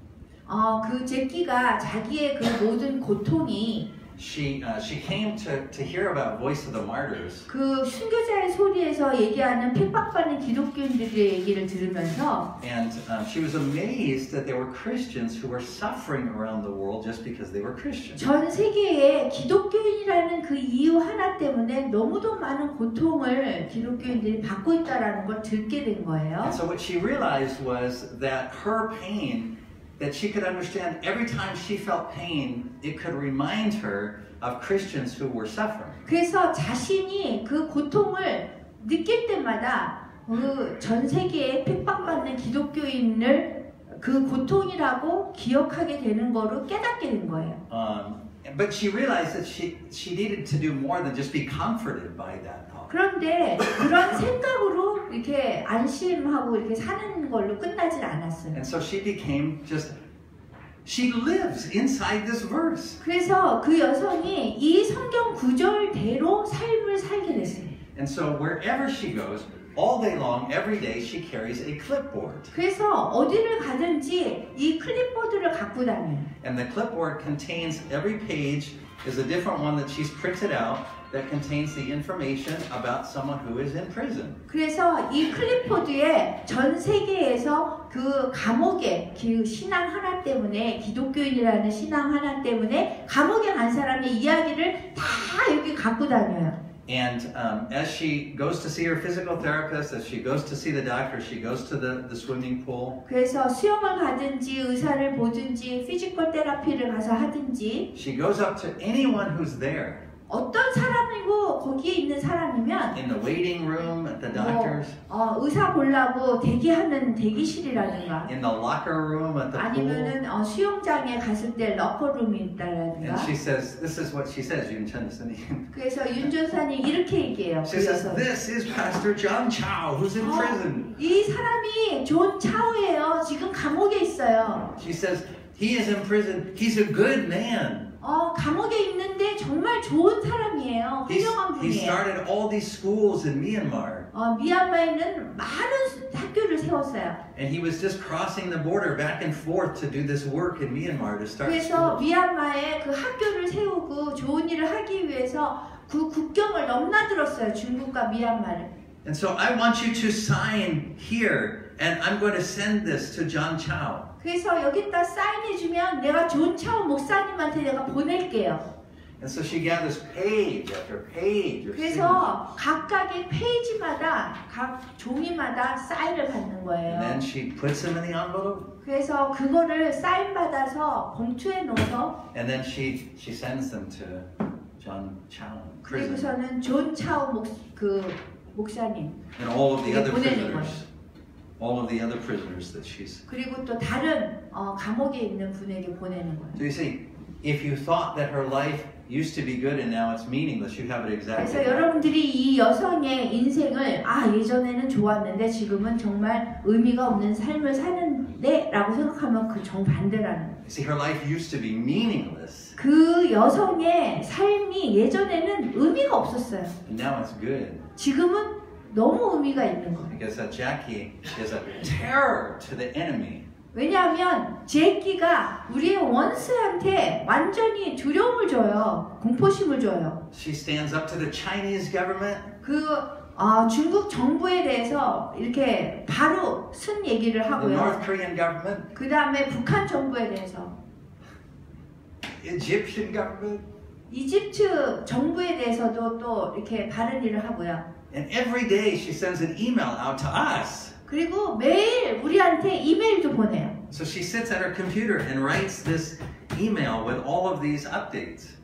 그 제키가 자기의 그 모든 고통이 she came to hear about Voice of the Martyrs. 그 순교자의 소리에서 얘기하는 핍박받는 기독교인들의 얘기를 들으면서 And she was amazed that there were Christians who were suffering around the world just because they were Christians. 전 세계에 기독교인이라는 그 이유 하나 때문에 너무도 많은 고통을 기독교인들이 받고 있다는 걸 듣게 된 거예요. And so what she realized was that her pain, that she could understand every time she felt pain, it could remind her of Christians who were suffering. 그래서 자신이 그 고통을 느낄 때마다 그 전 세계에 핍박받는 기독교인을 그 고통이라고 기억하게 되는 거로 깨닫게 된 거예요. But she realized that she needed to do more than just be comforted by that thought. 그런데 그런 생각으로 이렇게 안심하고 이렇게 사는 걸로 끝나질 않았어요. And so she lives inside this verse. 그래서 그 여성이 이 성경 구절대로 삶을 살게 됐어요. And so wherever she goes, all day long, every day, she carries a clipboard. 그래서 어디를 가든지 이 클립보드를 갖고 다녀요. And the clipboard contains every page is a different one that she's printed out that contains the information about someone who is in prison. 그래서 이 클립보드에 전 세계에서 그 감옥에 그 신앙 하나 때문에 기독교인이라는 신앙 하나 때문에 감옥에 간 사람의 이야기를 다 여기 갖고 다녀요. And as she goes to see her physical therapist, as she goes to see the doctor, she goes to the swimming pool. 그래서 수영을 가든지 의사를 보든지 피지컬 테라피를 가서 하든지 She goes up to anyone who's there. 어떤 사람이고 거기에 있는 사람이면 In the waiting room at the doctor's. 의사 보려고 대기하는 대기실이라든가 In the locker room at the pool. 아니면은 수영장에 갔을 때 러커룸이 있다라든가. And she says, this is what she says, 윤천 선생님. 그래서 윤 전사님 이렇게 얘기해요. She says, this is Pastor John Chow, who's in prison. 이 사람이 존 차오예요. 지금 감옥에 있어요. She says, he is in prison. He's a good man. 감옥에 있는데 정말 좋은 사람이에요. 훌륭한 He 분이에요. started all these schools in Myanmar. 미얀마에는 많은 학교를 세웠어요. And he was just crossing the border back and forth to do this work in Myanmar to start 그래서 schools. 미얀마에 그 학교를 세우고 좋은 일을 하기 위해서 그 국경을 넘나들었어요. 중국과 미얀마를. And so I want you to sign here, and I'm going to send this to John Chow. 그래서 여기다 사인해주면 내가 존 차오 목사님한테 내가 보낼게요. And so she gathers page after page of signatures. 그래서 각각의 페이지마다 각 종이마다 사인을 받는 거예요. And then she puts them in the envelope. 그래서 그거를 사인 받아서 봉투에 넣어서 And then she sends them to John Chow in prison. 그리고서는 존 차오 목사님 And all of the other 보내는 거예요. prisoners. All of the other prisoners that she's. 그리고 또 다른 감옥에 있는 분에게 보내는 거예요. So you see, if you thought that her life used to be good and now it's meaningless. You have it exactly. 그래서 여러분들이 이 여성의 인생을 예전에는 좋았는데 지금은 정말 의미가 없는 삶을 사는데 라고 생각하면 그 정반대라는 거예요. You see, her life used to be meaningless. 그 여성의 삶이 예전에는 의미가 없었어요. And now it's good. 지금은 너무 의미가 있는 거예요. Because Jackie is a terror to the enemy. 왜냐하면 제키가 우리의 원수한테 완전히 두려움을 줘요. 공포심을 줘요. She stands up to the Chinese government. 중국 정부에 대해서 이렇게 바로 쓴 얘기를 The 하고요. North Korean government. 그 다음에 북한 정부에 대해서 Egyptian government. 이집트 정부에 대해서도 또 이렇게 바른 일을 하고요. And every day she sends an email out to us. 그리고 매일 우리한테 이메일도 보내요. So she sits at her computer and writes this email with all of these updates.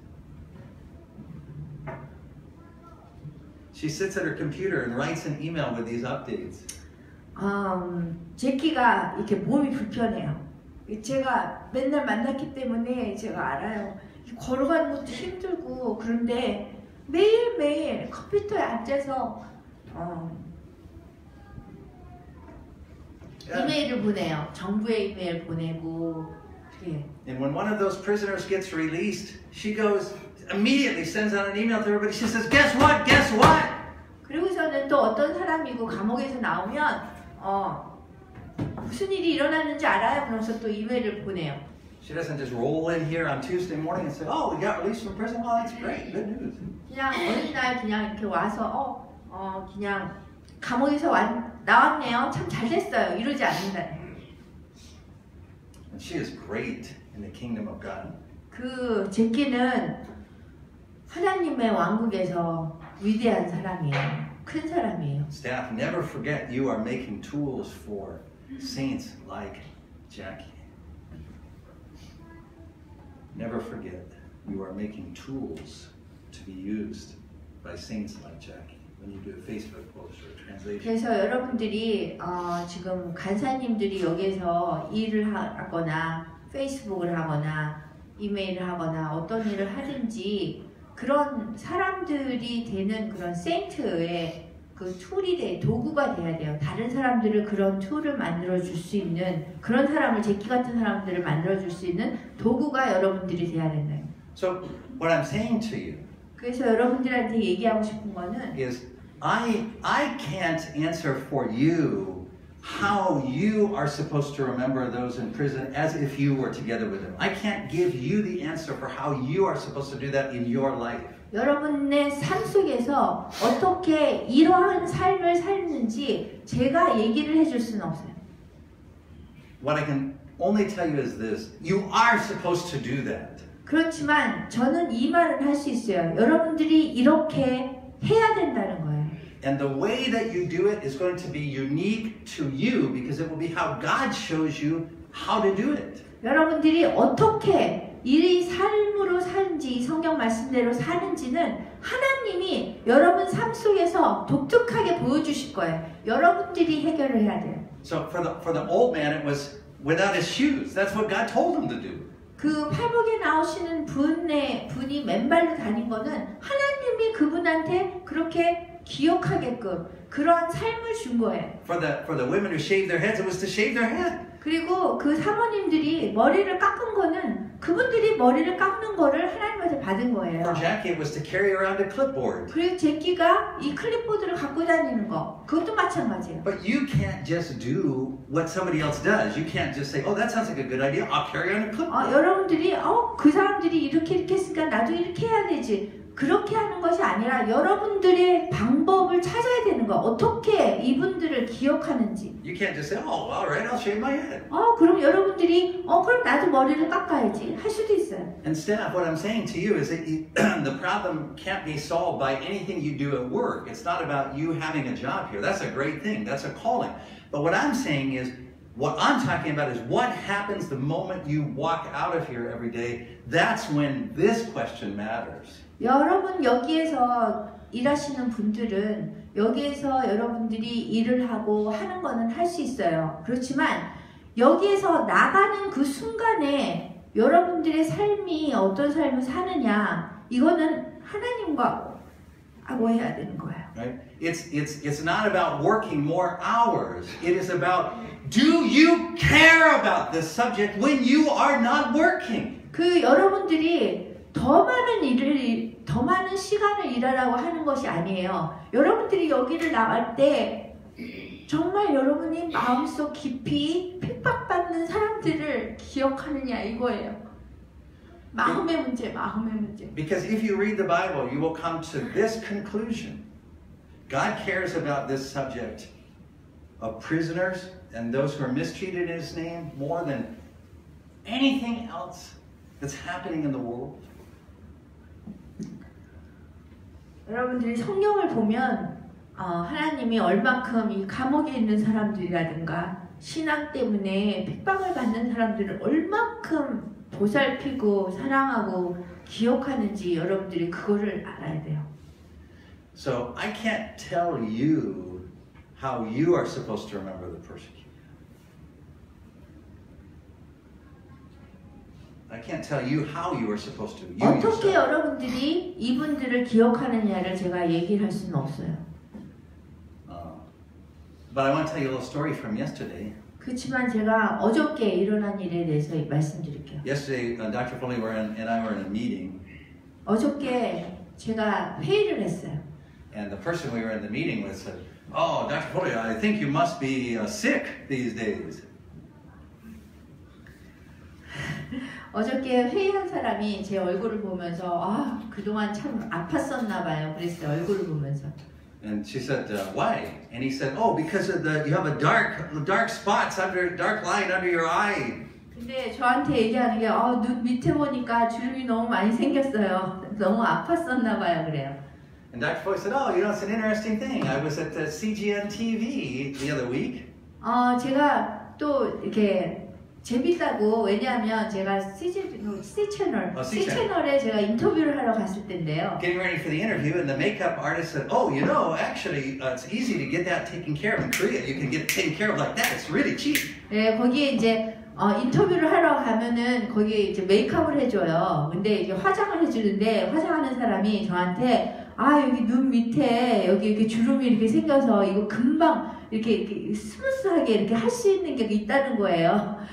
She sits at her computer and writes an email with these updates. 제키가 이렇게 몸이 불편해요. 제가 맨날 만났기 때문에 제가 알아요. 걸어가는 것도 힘들고 그런데 매일매일 컴퓨터에 앉아서 이메일을 보내요. 정부의 이메일 보내고 그래. And when one of those prisoners gets released, she goes immediately sends out an email to everybody. She says, "Guess what? Guess what?" 그리고서는 또 어떤 사람이고 감옥에서 나오면 무슨 일이 일어났는지 알아요? 그러면서 또 이메일을 보내요. She doesn't just roll in here on Tuesday morning and say, "Oh, we got released from prison. Well, that's great. Good news." 그냥 어느 날 그냥 이렇게 와서 그냥 감옥에서 나왔네요. 참 잘 됐어요. 이러지 않는다. And she is great in the kingdom of God. 그 제키는 하나님의 왕국에서 위대한 사람이에요. 큰 사람이에요. Staff, never forget you are making tools for saints like Jackie. Never forget you are making tools to be used by saints like Jackie. When you do a Facebook post or a translation. 그래서 여러분들이 지금 간사님들이 여기서 일을 하거나 페이스북을 하거나 이메일을 하거나 어떤 일을 하든지 그런 사람들이 되는 그런 세인트의 그 툴이 도구가 돼야 돼요. 다른 사람들을 그런 툴을 만들어 줄 수 있는 그런 사람을 제키 같은 사람들을 만들어 줄 수 있는 도구가 여러분들이 돼야 된다. So what I'm saying to you 그래서 여러분들한테 얘기하고 싶은 거는 is I can't answer for you how you are supposed to remember those in prison as if you were together with them. I can't give you the answer for how you are supposed to do that in your life. 여러분의 삶 속에서 어떻게 이러한 삶을 살는지 제가 얘기를 해줄 수는 없어요. What I can only tell you is this. You are supposed to do that. 그렇지만 저는 이 말을 할 수 있어요. 여러분들이 이렇게 해야 된다는 거예요. And the way that you do it is going to be unique to you because it will be how God shows you how to do it. 여러분들이 어떻게 이 삶으로 사는지 이 성경 말씀대로 사는지는 하나님이 여러분 삶 속에서 독특하게 보여주실 거예요. 여러분들이 해결을 해야 돼요. So for the old man it was without his shoes. That's what God told him to do. 그 팔복에 나오시는 분이 맨발로 다닌 거는 하나님이 그분한테 그렇게 기억하게끔 그런 삶을 준 거예요. For the women who shaved their heads, it was to shave their head. 그리고 그 사모님들이 머리를 깎은 거는 그분들이 머리를 깎는 거를 하나님한테 받은 거예요. For Jackie, it was to carry around a clipboard. 그리고 제키가 이 클립보드를 갖고 다니는 거 그것도 마찬가지예요. But you can't just do what somebody else does. You can't just say, "Oh, that sounds like a good idea. I'll carry around a clipboard." 여러분들이 그 사람들이 이렇게 했으니까 나도 이렇게 해야 되지. 그렇게 하는 것이 아니라 여러분들의 방법을 찾아야 되는 거. 어떻게 이분들을 기억하는지. You can't just say, "Oh, all right, I'll shave my head." 그럼 여러분들이 그럼 나도 머리를 깎아야지 할 수도 있어요. And staff, what I'm saying to you is that the problem can't be solved by anything you do at work. It's not about you having a job here. That's a great thing. That's a calling. But what I'm saying is, what I'm talking about is what happens the moment you walk out of here every day. That's when this question matters. 여러분 여기에서 일하시는 분들은 여기에서 여러분들이 일을 하고 하는 거는 할 수 있어요. 그렇지만 여기에서 나가는 그 순간에 여러분들의 삶이 어떤 삶을 사느냐 이거는 하나님과 하고 해야 되는 거예요. Right? It's not about working more hours. It is about, do you care about this subject when you are not working? 그 여러분들이 더 많은 시간을 일하라고 하는 것이 아니에요. 여러분들이 여기를 나갈 때 정말 여러분이 마음속 깊이 핍박받는 사람들을 기억하느냐 이거예요. 마음의 문제, 마음의 문제. Because if you read the Bible, you will come to this conclusion. God cares about this subject of prisoners and those who are mistreated in His name more than anything else that's happening in the world. 여러분들이 성경을 보면 하나님이 얼마큼 이 감옥에 있는 사람들이라든가 신앙 때문에 핍박을 받는 사람들을 얼마큼 보살피고 사랑하고 기억하는지 여러분들이 그거를 알아야 돼요. So I can't tell you how you are supposed to remember the persecuted. I can't tell you how you are supposed to. You 어떻게 yourself. 여러분들이 이분들을 기억하느냐를 제가 얘기를 할 수는 없어요. But I want to tell you a little story from yesterday. 그렇지만 제가 어저께 일어난 일에 대해서 말씀드릴게요. Yesterday, Dr. Foley and I were in a meeting, 어저께 제가 회의를 했어요. and the person we were in the meeting with said, "Oh, Dr. Foley, I think you must be sick these days." 어저께 회의한 사람이 제 얼굴을 보면서 그동안 참 아팠었나 봐요. 그랬어요. 얼굴을 보면서. And she said, "Why?" And he said, "Oh, because of you have a dark spots dark line under your eye." 근데 저한테 얘기하는 게 눈 밑에 보니까 주름이 너무 많이 생겼어요. 너무 아팠었나 봐요. 그래요. And Dr. Foley said, "Oh, you know, it's an interesting thing. I was at the CGN TV the other week." 제가 또 이렇게 재밌다고 왜냐하면 제가 C 채널에 제가 인터뷰를 하러 갔을 때인데요. Getting ready for the interview, and the makeup artist said, "Oh, you know, actually, it's easy to get that taken care of in Korea. You can get it taken care of like that. It's really cheap." 네, 거기에 이제 인터뷰를 하러 가면은 거기에 이제 메이크업을 해줘요. 근데 이제 화장을 해주는데 화장하는 사람이 저한테 여기 눈 밑에 여기 이렇게 주름이 이렇게 생겨서 이거 금방 이렇게 스무스하게 이렇게 할 수 있는 게 있다는 거예요.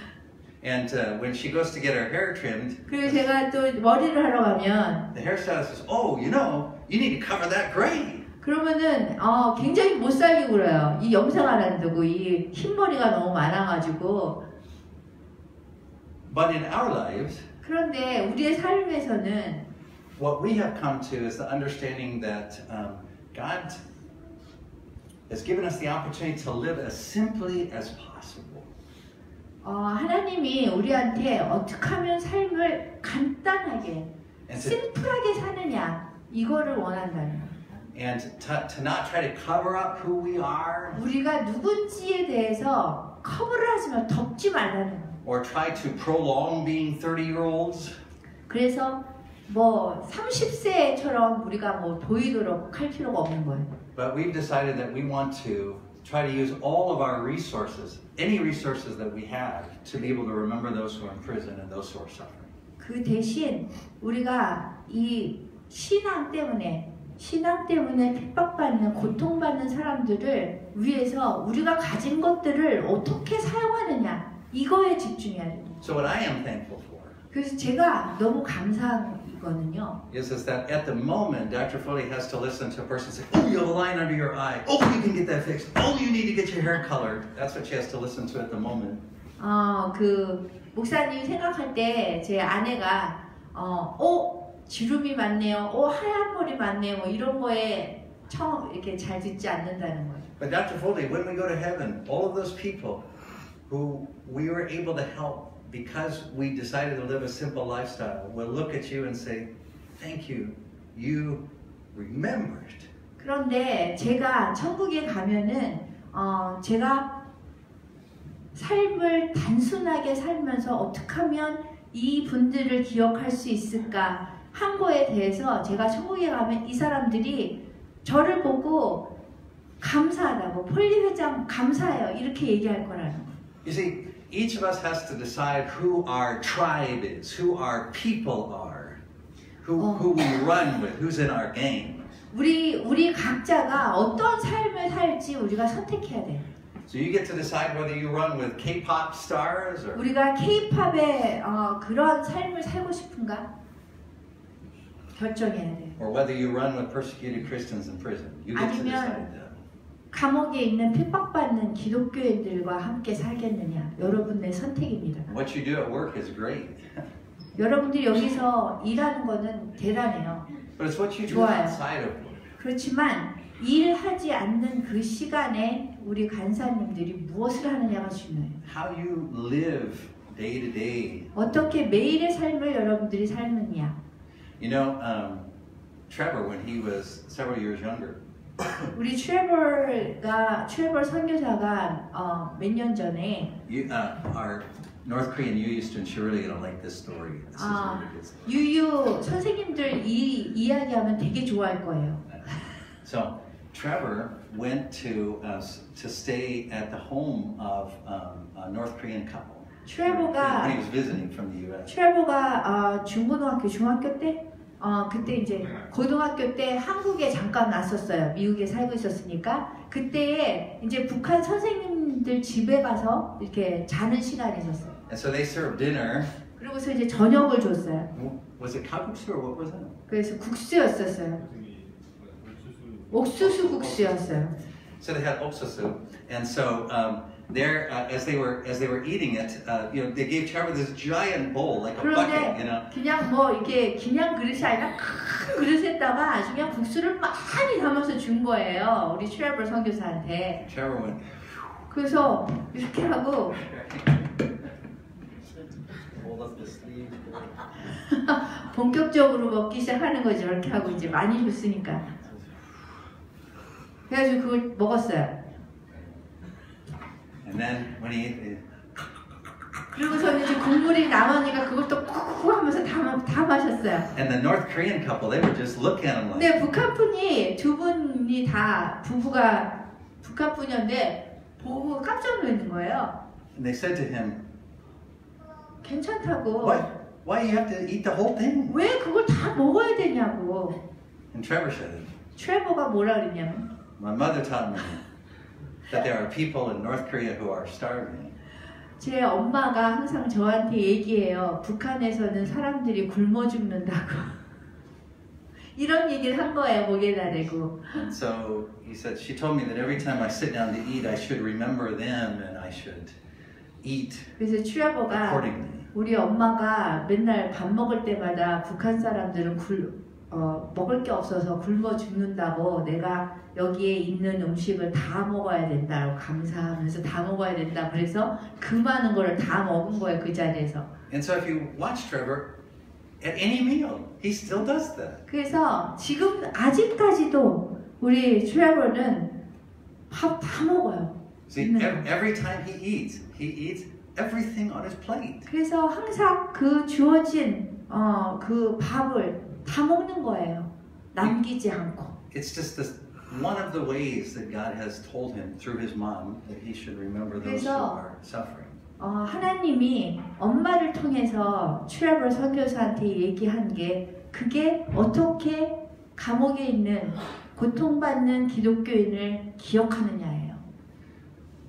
And when she goes to get her hair trimmed, 그리고 제가 또 머리를 하러 가면 the hairstylist says, "Oh, you know, you need to cover that gray." 그러면은 굉장히 못 살리고 그래요. 이 염색 안 한다고 이 흰머리가 너무 많아가지고. But in our lives, 그런데 우리의 삶에서는 what we have come to is the understanding that God has given us the opportunity to live as simply as possible. 하나님이 우리한테 어떻게 하면 삶을 간단하게, 심플하게 사느냐 이거를 원한다는 거예요. And to not try to cover up who we are. 우리가 누군지에 대해서 커버를 하지 말, 덮지 말라는 거예요. Or try to prolong being 30-year-olds. 그래서 뭐 30세처럼 우리가 뭐 보이도록 할 필요가 없는 거예요. But we've decided that we want to try to use all of our resources, any resources that we have, to be able to remember those who are in prison and those who are suffering. 그 대신 우리가 이 신앙 때문에 핍박받는, 고통받는 사람들을 위해서 우리가 가진 것들을 어떻게 사용하느냐 이거에 집중해야 돼요. So what I am thankful for 그래서 제가 너무 감사하거든요. is that at the moment Dr. Foley has to listen to a person say, "Oh, you have a line under your eye. Oh, you can get that fixed. Oh, you need to get your hair colored." That's what she has to listen to at the moment. 그 목사님이 생각할 때 제 아내가 주름이 많네요. 하얀 머리 많네요. 뭐 이런 거에 처음 이렇게 잘 듣지 않는다는 거예요. But Dr. Foley, when we go to heaven, all of those people who we were able to help because we decided to live a simple lifestyle will look at you and say, "Thank you. You remembered." 그런데 제가 천국에 가면은 제가 삶을 단순하게 살면서 어떻게 하면 이 분들을 기억할 수 있을까 한 거에 대해서 제가 천국에 가면 이 사람들이 저를 보고 감사하다고 폴리 회장 감사해요 이렇게 얘기할 거라는 거예요. You see, each of us has to decide who our tribe is, who our people are, who we run with, who's in our game. 우리 각자가 어떤 삶을 살지 우리가 선택해야 돼. So you get to decide whether you run with K-pop stars or 우리가 K-팝의 그런 삶을 살고 싶은가 결정해야 돼. or whether you run with persecuted Christians in prison. You get to decide that. 감옥에 있는 핍박받는 기독교인들과 함께 살겠느냐 여러분의 선택입니다. What you do at work is great. 여러분들이 여기서 일하는 거는 대단해요. But it's what you do 좋아요. outside of work. 그렇지만 일하지 않는 그 시간에 우리 간사님들이 무엇을 하느냐가 중요해요. How you live day to day. 어떻게 매일의 삶을 여러분들이 살느냐. You know, Trevor, when he was several years younger, 우리 트레버 선교사가 몇 년 전에 our North Korean youth students, you're really gonna like this story. This is really good story. 유유 선생님들 이 이야기하면 되게 좋아할 거예요. So Trevor went to stay at the home of a North Korean couple. 트레버가 when he was visiting from the U.S. 트레버가 중학교 때 그때 이제 고등학교 때 한국에 잠깐 왔었어요. 미국에 살고 있었으니까 그때 이제 북한 선생님들 집에 가서 이렇게 자는 시간이 있었어요. And so they served dinner. 그러고서 이제 저녁을 줬어요. Was it kalguksu or what was it? 그래서 국수였었어요. 옥수수 국수였어요. So they had 옥수수, and so there, as they were eating it, they gave Trevor this giant bowl, like a bucket, 그냥 뭐 이렇게 그냥 그릇이 아니라 큰 그릇에다가 아주 그냥 국수를 많이 담아서 준 거예요. 우리 트레버 선교사한테. Trevor went. 그래서 이렇게 하고 본격적으로 먹기 시작하는 거죠. 이렇게 하고 이제 많이 줬으니까. 그래가지고 그걸 먹었어요. And then when he ate, 그리고서는 이제 국물이 남으니까 그것도 쿡쿡 하면서 다 마셨어요. And the North Korean couple, they would just look at him like. 근데 북한 분이 두 분이 다 부부가 북한 분이었는데 보고 깜짝 놀란 거예요. And they said to him, 괜찮다고. Why you have to eat the whole thing? 왜 그걸 다 먹어야 되냐고. And Trevor said, 트레버가 뭐라 그랬냐면 my mother taught me that there are people in North Korea who are starving. 제 엄마가 항상 저한테 얘기해요. 북한에서는 사람들이 굶어 죽는다고. 이런 얘기를 한 거예요. 목에다 대고. And so he said, she told me that every time I sit down to eat, I should remember them and I should eat 그래서 트레버가 accordingly. 우리 엄마가 맨날 밥 먹을 때마다 북한 사람들은 먹을 게 없어서 굶어 죽는다고 내가 여기에 있는 음식을 다 먹어야 된다고 감사하면서 다 먹어야 된다. 그래서 그 많은 거를 다 먹은 거예요. 그 자리에서. And so if you watch Trevor, at any meal, he still does that. 그래서 지금 아직까지도 우리 트레버는 밥 다 먹어요. See, every time he eats everything on his plate. 그래서 항상 그 주어진 그 밥을 다 먹는 거예요. 남기지 않고. It's just this one of the ways that God has told him through his mom that he should remember those who are suffering. 하나님이 엄마를 통해서 트레버 선교사한테 얘기한 게 그게 어떻게 감옥에 있는 고통받는 기독교인을 기억하느냐예요.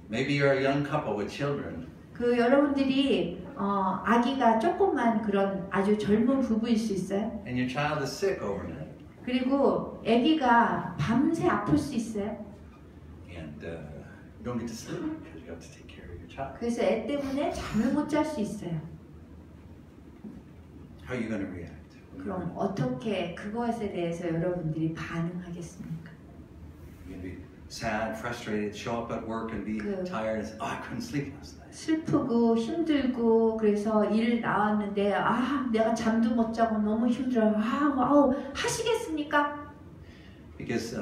Maybe you're a young couple with children. 그 여러분들이 아기가 조그만 그런 아주 젊은 부부일 수 있어요. And your child is sick overnight. 그리고 아기가 밤새 아플 수 있어요. And you don't get to sleep because you have to take care of your child. 그래서 애 때문에 잠을 못 잘 수 있어요. How are you going to react? 그럼 어떻게 그것에 대해서 여러분들이 반응하겠습니까? You're going to be sad, frustrated, show up at work and be tired and say, oh, I couldn't sleep last night. 슬프고 힘들고 그래서 일 나왔는데 내가 잠도 못 자고 너무 힘들어요. 하시겠습니까? Because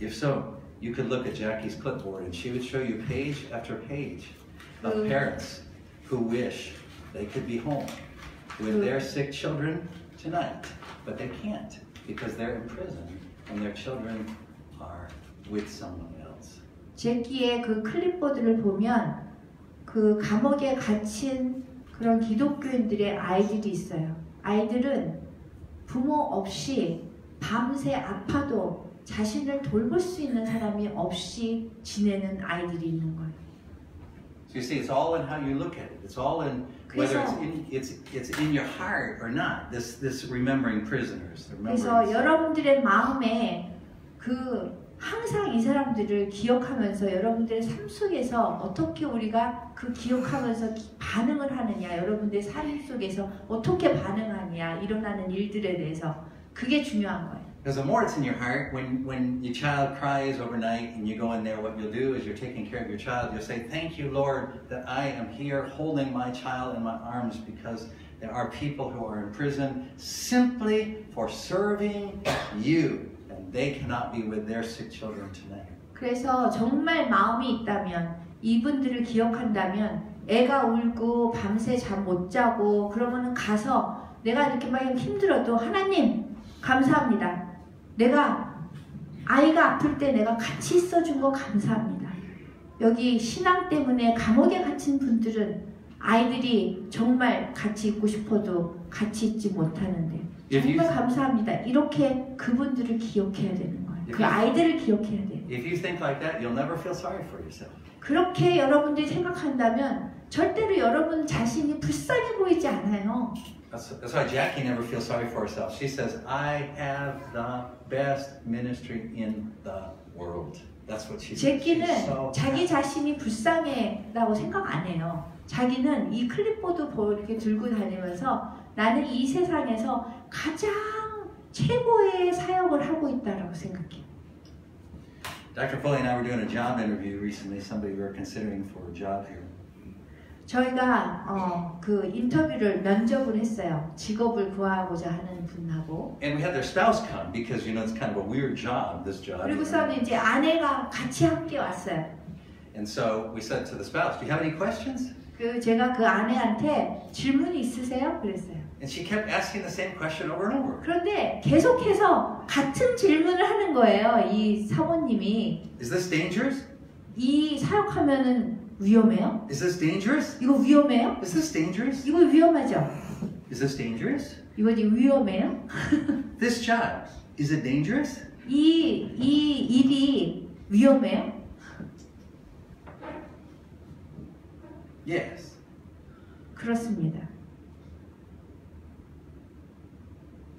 if so, you could look at Jackie's clipboard and she would show you page after page of parents who wish they could be home with their sick children tonight, but they can't because they're in prison and their children are with someone else. 제키의 그 클립보드를 보면 그 감옥에 갇힌 그런 기독교인들의 아이들이 있어요. 아이들은 부모 없이 밤새 아파도 자신을 돌볼 수 있는 사람이 없이 지내는 아이들이 있는 거예요. So you see, it's all in how you look at it. It's all in whether it's in your heart or not. This remembering prisoners. 그래서 여러분들의 마음에 항상 이 사람들을 기억하면서 여러분들의 삶 속에서 어떻게 우리가 그 기억하면서 반응을 하느냐, 여러분들의 삶 속에서 어떻게 반응하느냐, 일어나는 일들에 대해서 그게 중요한 거예요. Because the more it's in your heart, when your child cries overnight and you go in there, what you'll do is you're taking care of your child. You'll say, "Thank you, Lord, that I am here holding my child in my arms because there are people who are in prison simply for serving you, and they cannot be with their sick children tonight." 그래서 정말 마음이 있다면, 이분들을 기억한다면, 애가 울고 밤새 잠 못 자고 그러면은 가서 내가 이렇게 막 힘들어도 하나님 감사합니다. 내가 아이가 아플 때 내가 같이 있어준 거 감사합니다. 여기 신앙 때문에 감옥에 갇힌 분들은 아이들이 정말 같이 있고 싶어도 같이 있지 못하는데 정말 감사합니다. 이렇게 그분들을 기억해야 되는 거예요. 그 아이들을 기억해야 돼요. If you think like that, you'll never feel sorry for yourself. 그렇게 여러분들이 생각한다면 절대로 여러분 자신이 불쌍해 보이지 않아요. That's why Jackie never feels sorry for herself. She says, "I have the best ministry in the world." That's what she says. 제키는 자기 자신이 불쌍해라고 생각 안 해요. 자기는 이 클립보드 이렇게 들고 다니면서 나는 이 세상에서 가장 최고의 사역을 하고 있다라고 생각해요. Dr. Foley and I were doing a job interview recently. Somebody we were considering for a job here. 저희가 그 인터뷰를 면접을 했어요. 직업을 구하고자 하는 분하고. And we had their spouse come because you know it's kind of a weird job, this job. 그리고서는 이제 아내가 같이 함께 왔어요. And so we said to the spouse, "Do you have any questions?" 제가 그 아내한테 질문이 있으세요? 그랬어요. And she kept asking the same question over and over. 그런데 계속해서 같은 질문을 하는 거예요. 이 사모님이. Is this dangerous? 이 사역하면은 위험해요? Is this dangerous? 이거 위험해요? Is this dangerous? 이거 위험하죠? Is this dangerous? 이거 위험해요? This job, is it dangerous? 이 일이 위험해요? Yes. 그렇습니다.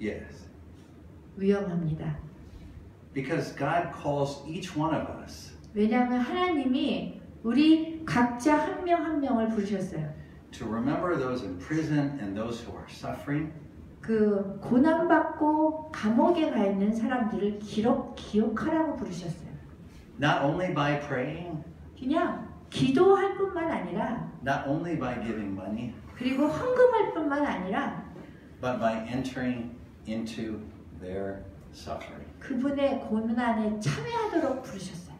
Yes. 위험합니다. Because God calls each one of us 왜냐하면 하나님이 우리 각자 한 명 한 명을 부르셨어요. to remember those in prison and those who are suffering. 그 고난받고 감옥에 가 있는 사람들을 기억하라고 부르셨어요. Not only by praying, 그냥 기도할 뿐만 아니라 not only by giving money, 그리고 헌금할 뿐만 아니라 but by entering into their suffering. 그분의 고난에 참여하도록 부르셨어요.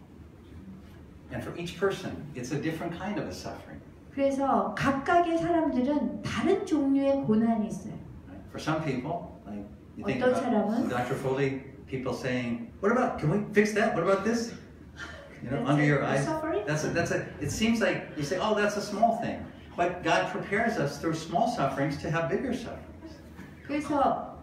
And for each person, it's a different kind of a suffering. 그래서 각각의 사람들은 다른 종류의 고난이 있어요. For some people, like you think 어떤 about 사람은 Dr. Foley, people saying, "What about? Can we fix that? What about this?" You know, under your eyes. It seems like you say, "Oh, that's a small thing," but God prepares us through small sufferings to have bigger sufferings. 그래서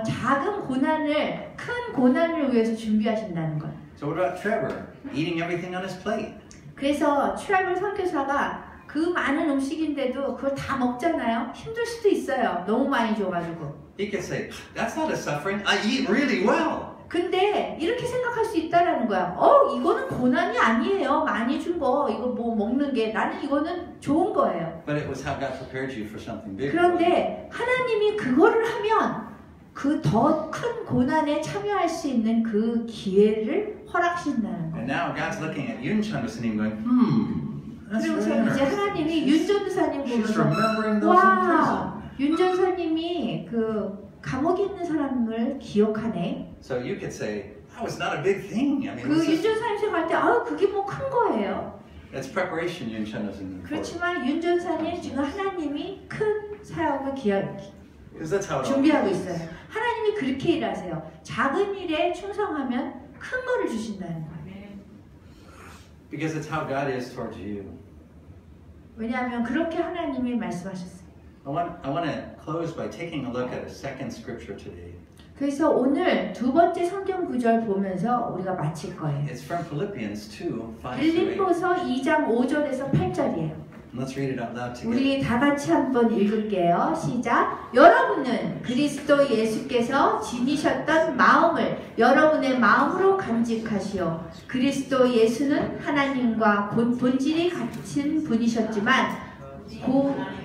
작은 고난을 큰 고난을 위해서 준비하신다는 거예요. So what about Trevor eating everything on his plate? 그래서 트래블 선교사가 그 많은 음식인데도 그걸 다 먹잖아요. 힘들 수도 있어요. 너무 많이 줘가지고. He could say, "That's not a suffering. I eat really well." 근데 이렇게 생각할 수 있다라는 거야. 이거는 고난이 아니에요. 많이 준 거, 이거 뭐 먹는 게 나는 이거는 좋은 거예요. But it was how God prepared you for something bigger. 그런데 하나님이 그거를 하면 그 더 큰 고난에 참여할 수 있는 그 기회를 허락하신다는 거예요. And now God's looking at Yun Chandosa님 going, that's 그리고서 very 이제 interesting. 하나님이 윤 전도사님 She's 보면서 remembering those in prison. 와, 윤 전도사님이 그 감옥에 있는 사람을 기억하네. So you could say, that was not a big thing. I mean, 그 윤 전도사님 생각할 때 그게 뭐 큰 거예요. it's preparation, Yun Chandosa님. 그렇지만 윤 전도사님 지금 하나님이 큰 사역을 Because that's how it all 준비하고 is. 있어요. 하나님이 그렇게 일하세요. 작은 일에 충성하면 큰 거를 주신다는 거예요. Because it's how God is towards you. 왜냐하면 그렇게 하나님이 말씀하셨어요. I want to close by taking a look at a second scripture today. 그래서 오늘 두 번째 성경 구절 보면서 우리가 마칠 거예요. It's from Philippians 2, 5 through 8. 빌립보서 2장 5절에서 8절이에요. Let's read it out loud together. 우리 다 같이 한번 읽을게요. 시작. 여러분은 그리스도 예수께서 지니셨던 마음을 여러분의 마음으로 간직하시오. 그리스도 예수는 하나님과 본질이 같은 분이셨지만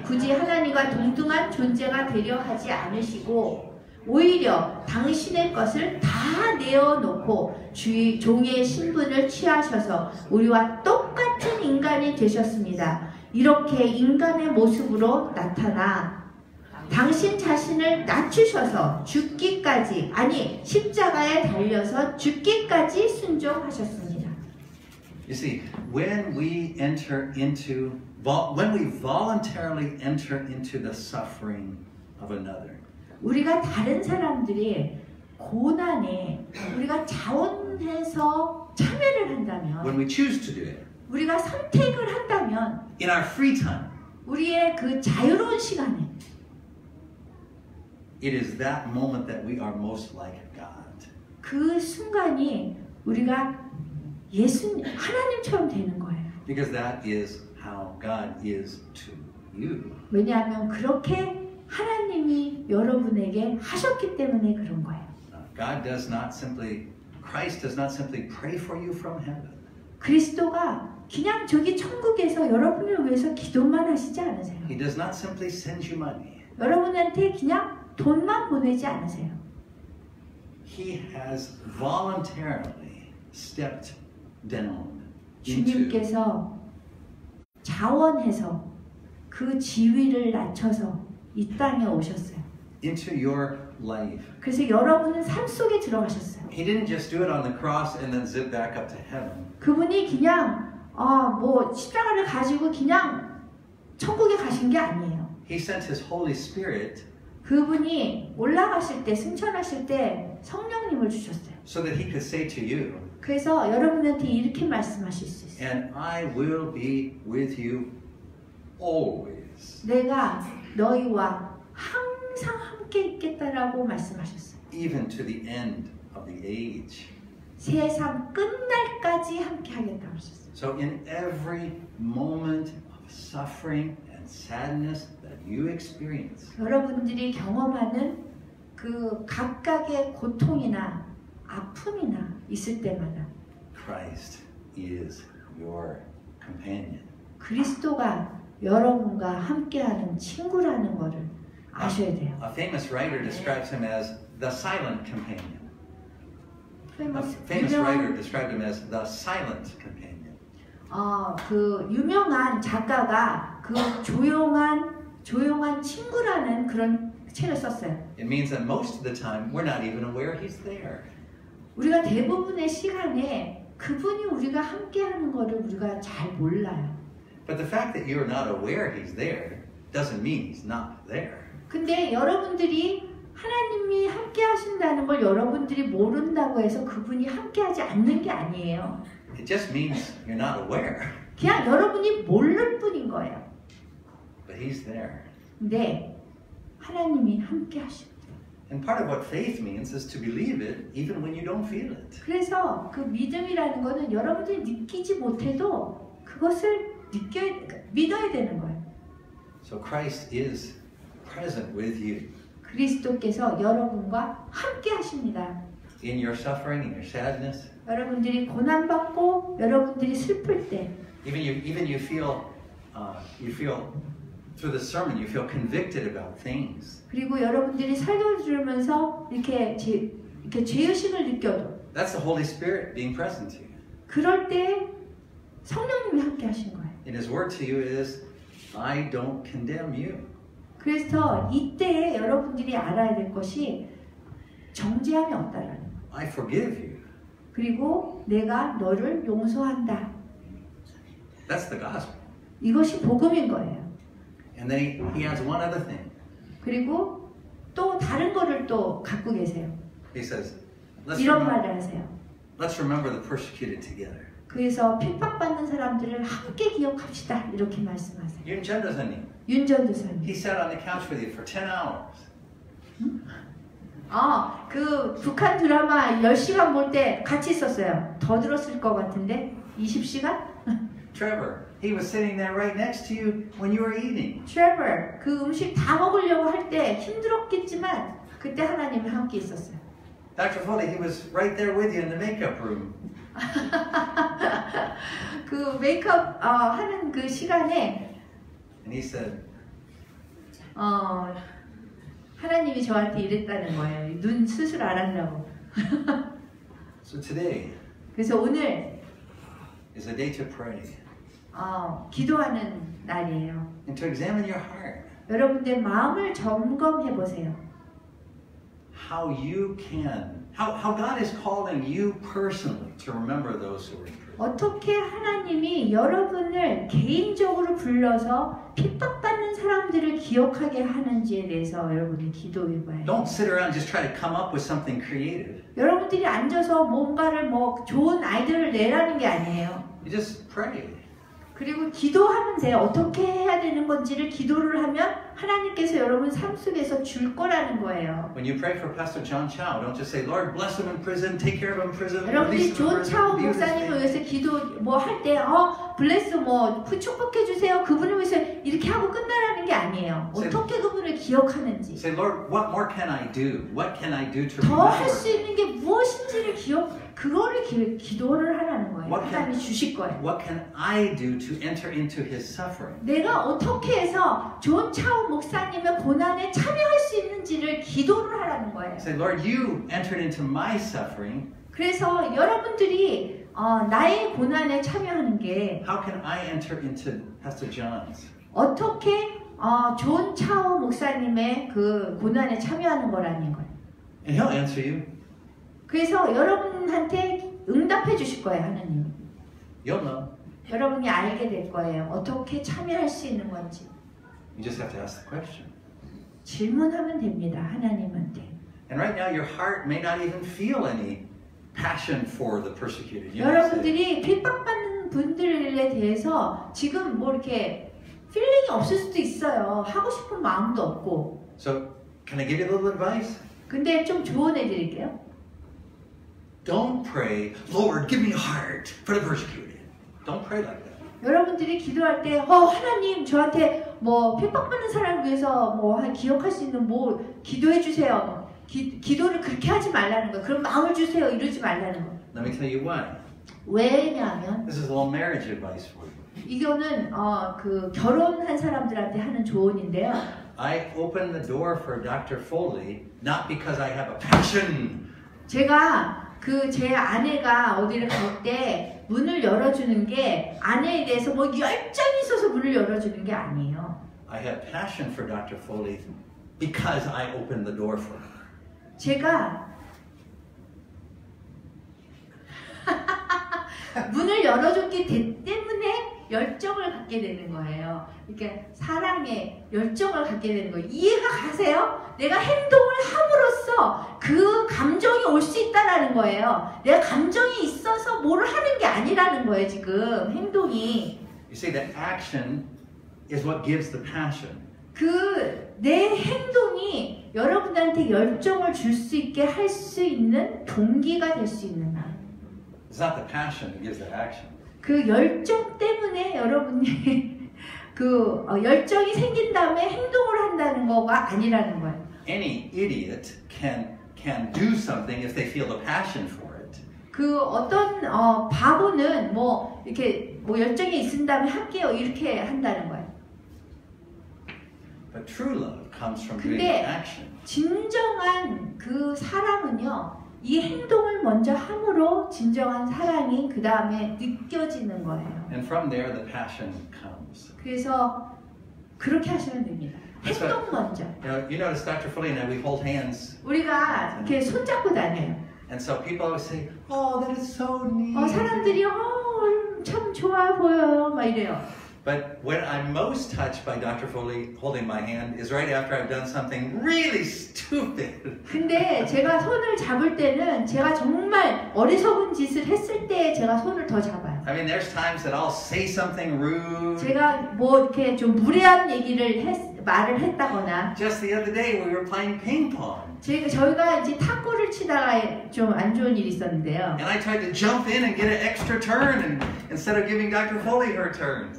굳이 하나님과 동등한 존재가 되려 하지 않으시고 오히려 당신의 것을 다 내어놓고 종의 신분을 취하셔서 우리와 똑같은 인간이 되셨습니다. 이렇게 인간의 모습으로 나타나 당신 자신을 낮추셔서 죽기까지 아니 십자가에 달려서 죽기까지 순종하셨습니다. You see, when we voluntarily enter into the suffering of another, 우리가 다른 사람들이 고난에 우리가 자원해서 참여를 한다면 when we choose to do it, 우리가 선택을 한다면 in our free time, 우리의 그 자유로운 시간에 it is that moment that we are most like God. 그 순간이 우리가 하나님처럼 되는 거예요. Because that is how God is to you. 왜냐하면 그렇게 하나님이 여러분에게 하셨기 때문에 그런 거예요. Christ does not simply pray for you from heaven. 그리스도가 그냥 저기 천국에서 여러분을 위해서 기도만 하시지 않으세요. He does not simply send you money. 여러분한테 그냥 돈만 보내지 않으세요. He has voluntarily stepped down 주님께서 자원해서 그 지위를 낮춰서 이 땅에 오셨어요. into your life. 그래서 여러분은 삶 속에 들어가셨어요. He didn't just do it on the cross and then zip back up to heaven. 그분이 그냥 십자가를 가지고 그냥 천국에 가신 게 아니에요. He sent His Holy Spirit 그분이 올라가실 때 승천하실 때 성령님을 주셨어요. so that He could say to you, 그래서 여러분한테 이렇게 말씀하실 수 있어요. and I will be with you always. 내가 너희와 항상 함께 있겠다라고 말씀하셨어요. Even to the end of the age. 세상 끝날까지 함께 하겠다고 하셨어요. So in every moment of suffering and sadness that you experience, 여러분들이 경험하는 그 각각의 고통이나 아픔이나 있을 때마다 Christ is your companion. 그리스도가 여러분과 함께하는 친구라는 것을 아셔야 돼요. A famous writer describes him as the silent companion. A famous writer described him as the silent companion. 그 유명한 작가가 그 조용한 친구라는 그런 책을 썼어요. It means that most of the time we're not even aware he's there. 우리가 대부분의 시간에 그분이 우리가 함께하는 것을 우리가 잘 몰라요. But the fact that you're not aware he's there doesn't mean he's not there. 근데 여러분들이 하나님이 함께 하신다는 걸 여러분들이 모른다고 해서 그분이 함께 하지 않는 게 아니에요. It just means you're not aware. 그냥 여러분이 모를 뿐인 거예요. But he's there. 근데 하나님이 함께 하십니다. And part of what faith means is to believe it even when you don't feel it. 그래서 그 믿음이라는 거는 여러분들이 느끼지 못해도 그것을 믿어야 되는 거예요. So Christ is present with you. 그리스도께서 여러분과 함께 하십니다. In your suffering, in your sadness. 여러분들이 고난받고 여러분들이 슬플 때 Even you feel through the sermon you feel convicted about things. 그리고 여러분들이 설교 들으면서 이렇게 죄의식을 느껴도 That's the Holy Spirit being present to you. 그럴 때 성령님이 함께 하신 거예요. And His word to you is, I don't condemn you. 그래서 이때에 여러분들이 알아야 될 것이 정죄함이 없다라는 거예요. I forgive you. 그리고 내가 너를 용서한다. That's the gospel. 이것이 복음인 거예요. And then he adds one other thing. 그리고 또 다른 거를 또 갖고 계세요. He says, 이런 말을 하세요. let's remember the persecuted together. 그래서 핍박받는 사람들을 함께 기억합시다. 이렇게 말씀하세요. 윤 전도사님. 윤 전도사님. He sat on the couch with you for 10 hours. 그 북한 드라마 10시간 볼 때 같이 있었어요. 더 들었을 것 같은데 20시간? Trevor, he was sitting there right next to you when you were eating. Trevor, 그 음식 다 먹으려고 할 때 힘들었겠지만 그때 하나님이 함께 있었어요. Dr. Foley, he was right there with you in the makeup room. 그 메이크업 하는 그 시간에 And he said, 하나님이 저한테 이랬다는 거예요. 눈 스스로 알았냐고. so today 그래서 오늘 is a day to pray 기도하는 날이에요. and to examine your heart. 여러분들 마음을 점검해 보세요. How God is calling you personally to remember those who are in prison. 어떻게 하나님이 여러분을 개인적으로 불러서 핍박받는 사람들을 기억하게 하는지에 대해서 여러분이 기도해 봐요. Don't sit around and just try to come up with something creative. 여러분들이 앉아서 뭔가를 좋은 아이디어를 내라는 게 아니에요. You just pray. 그리고 기도하면 돼요. 어떻게 해야 되는 건지를 기도를 하면 하나님께서 여러분 삶 속에서 줄 거라는 거예요. When you pray for Pastor John Chow, don't just say, Lord, bless him in prison, take care of him in prison, 여러분들이 release him in 존 차오 prison, be with his 목사님을 family. 위해서 기도 할 때 블레스 축복해 주세요. 그분을 위해서 이렇게 하고 끝나라는 게 아니에요. 어떻게 그분을 기억하는지. Say, Lord, what more can I do? What can I do to 더 할 remember? 수 있는 게 무엇인지를 그거를 기도를 하라는 거예요. 하나님이 주실 거예요. What can I do to enter into his suffering? 내가 어떻게 해서 존 차오 목사님의 고난에 참여할 수 있는지를 기도를 하라는 거예요. Say, Lord, you entered into my suffering. 그래서 여러분들이 나의 고난에 참여하는 게 How can I enter into Pastor John's? 어떻게 존 차오 목사님의 그 고난에 참여하는 거라는 거예요. And he'll answer you. 그래서 여러분한테 응답해 주실 거예요, 하나님. You'll know. 여러분이 알게 될 거예요. 어떻게 참여할 수 있는 건지. You just have to ask the question. 질문하면 됩니다, 하나님한테. And right now your heart may not even feel any passion for the persecuted. You know, 여러분들이 핍박받는 분들에 대해서 지금 이렇게 필링이 없을 수도 있어요. 하고 싶은 마음도 없고. So, can I give you a little advice? 근데 좀 조언해 드릴게요. Don't pray, Lord, give me a heart for the persecuted. Don't pray like that. 여러분들이 기도할 때 하나님 저한테 핍박받는 사람을 위해서 기억할 수 있는 기도해 주세요. 기도를 그렇게 하지 말라는 거예요. 그럼 마음을 주세요. 이러지 말라는 거예요. Let me tell you why. 왜냐하면 This is a little marriage advice for you. 이거는 그 결혼한 사람들한테 하는 조언인데요. I opened the door for Dr. Foley not because I have a passion. 제가 제 아내가 어디를 갈 때 문을 열어주는 게 아내에 대해서 열정이 있어서 문을 열어주는 게 아니에요. I have passion for Dr. Foley because I opened the door for her. 제가 문을 열어줬기 때문에 열정을 갖게 되는 거예요. 그러니까 사랑에 열정을 갖게 되는 거예요. 이해가 가세요? 내가 행동을 함으로써 그 감정이 올 수 있다라는 거예요. 내가 감정이 있어서 뭐를 하는 게 아니라는 거예요. 지금 행동이. You see, the action is what gives the passion. 내 행동이 여러분들한테 열정을 줄 수 있게 할 수 있는 동기가 될 수 있는 거예요. It's not the passion that gives the action. 그 열정 때문에 여러분이 열정이 생긴 다음에 행동을 한다는 거가 아니라는 거예요. Any idiot can do something if they feel the passion for it. 어떤 바보는 이렇게 열정이 있은 다음에 할게요 이렇게 한다는 거예요. But true love comes from doing the action. 진정한 그 사랑은요. 이 행동을 먼저 함으로 진정한 사랑이 그 다음에 느껴지는 거예요. And from there the passion comes. 그래서 그렇게 하시면 됩니다. 행동 먼저. You notice Dr. Foley and I, we hold hands. 우리가 이렇게 손잡고 다녀요. And so people always say, "Oh, that is so neat." 사람들이 참 좋아 보여요, 막 이래요. But when I'm most touched by Dr. Foley holding my hand is right after I've done something really stupid. 근데 제가 손을 잡을 때는 제가 정말 어리석은 짓을 했을 때 때 제가 손을 더 잡아요. I mean, there's times that I'll say something rude. 제가 뭐 이렇게 좀 무례한 얘기를 말을 했다거나. Just the other day, we were playing ping pong. 저희가 이제 탁구를 치다가 좀 안 좋은 일이 있었는데요. And I tried to jump in and get an extra turn, and instead of giving Dr. Foley her turn.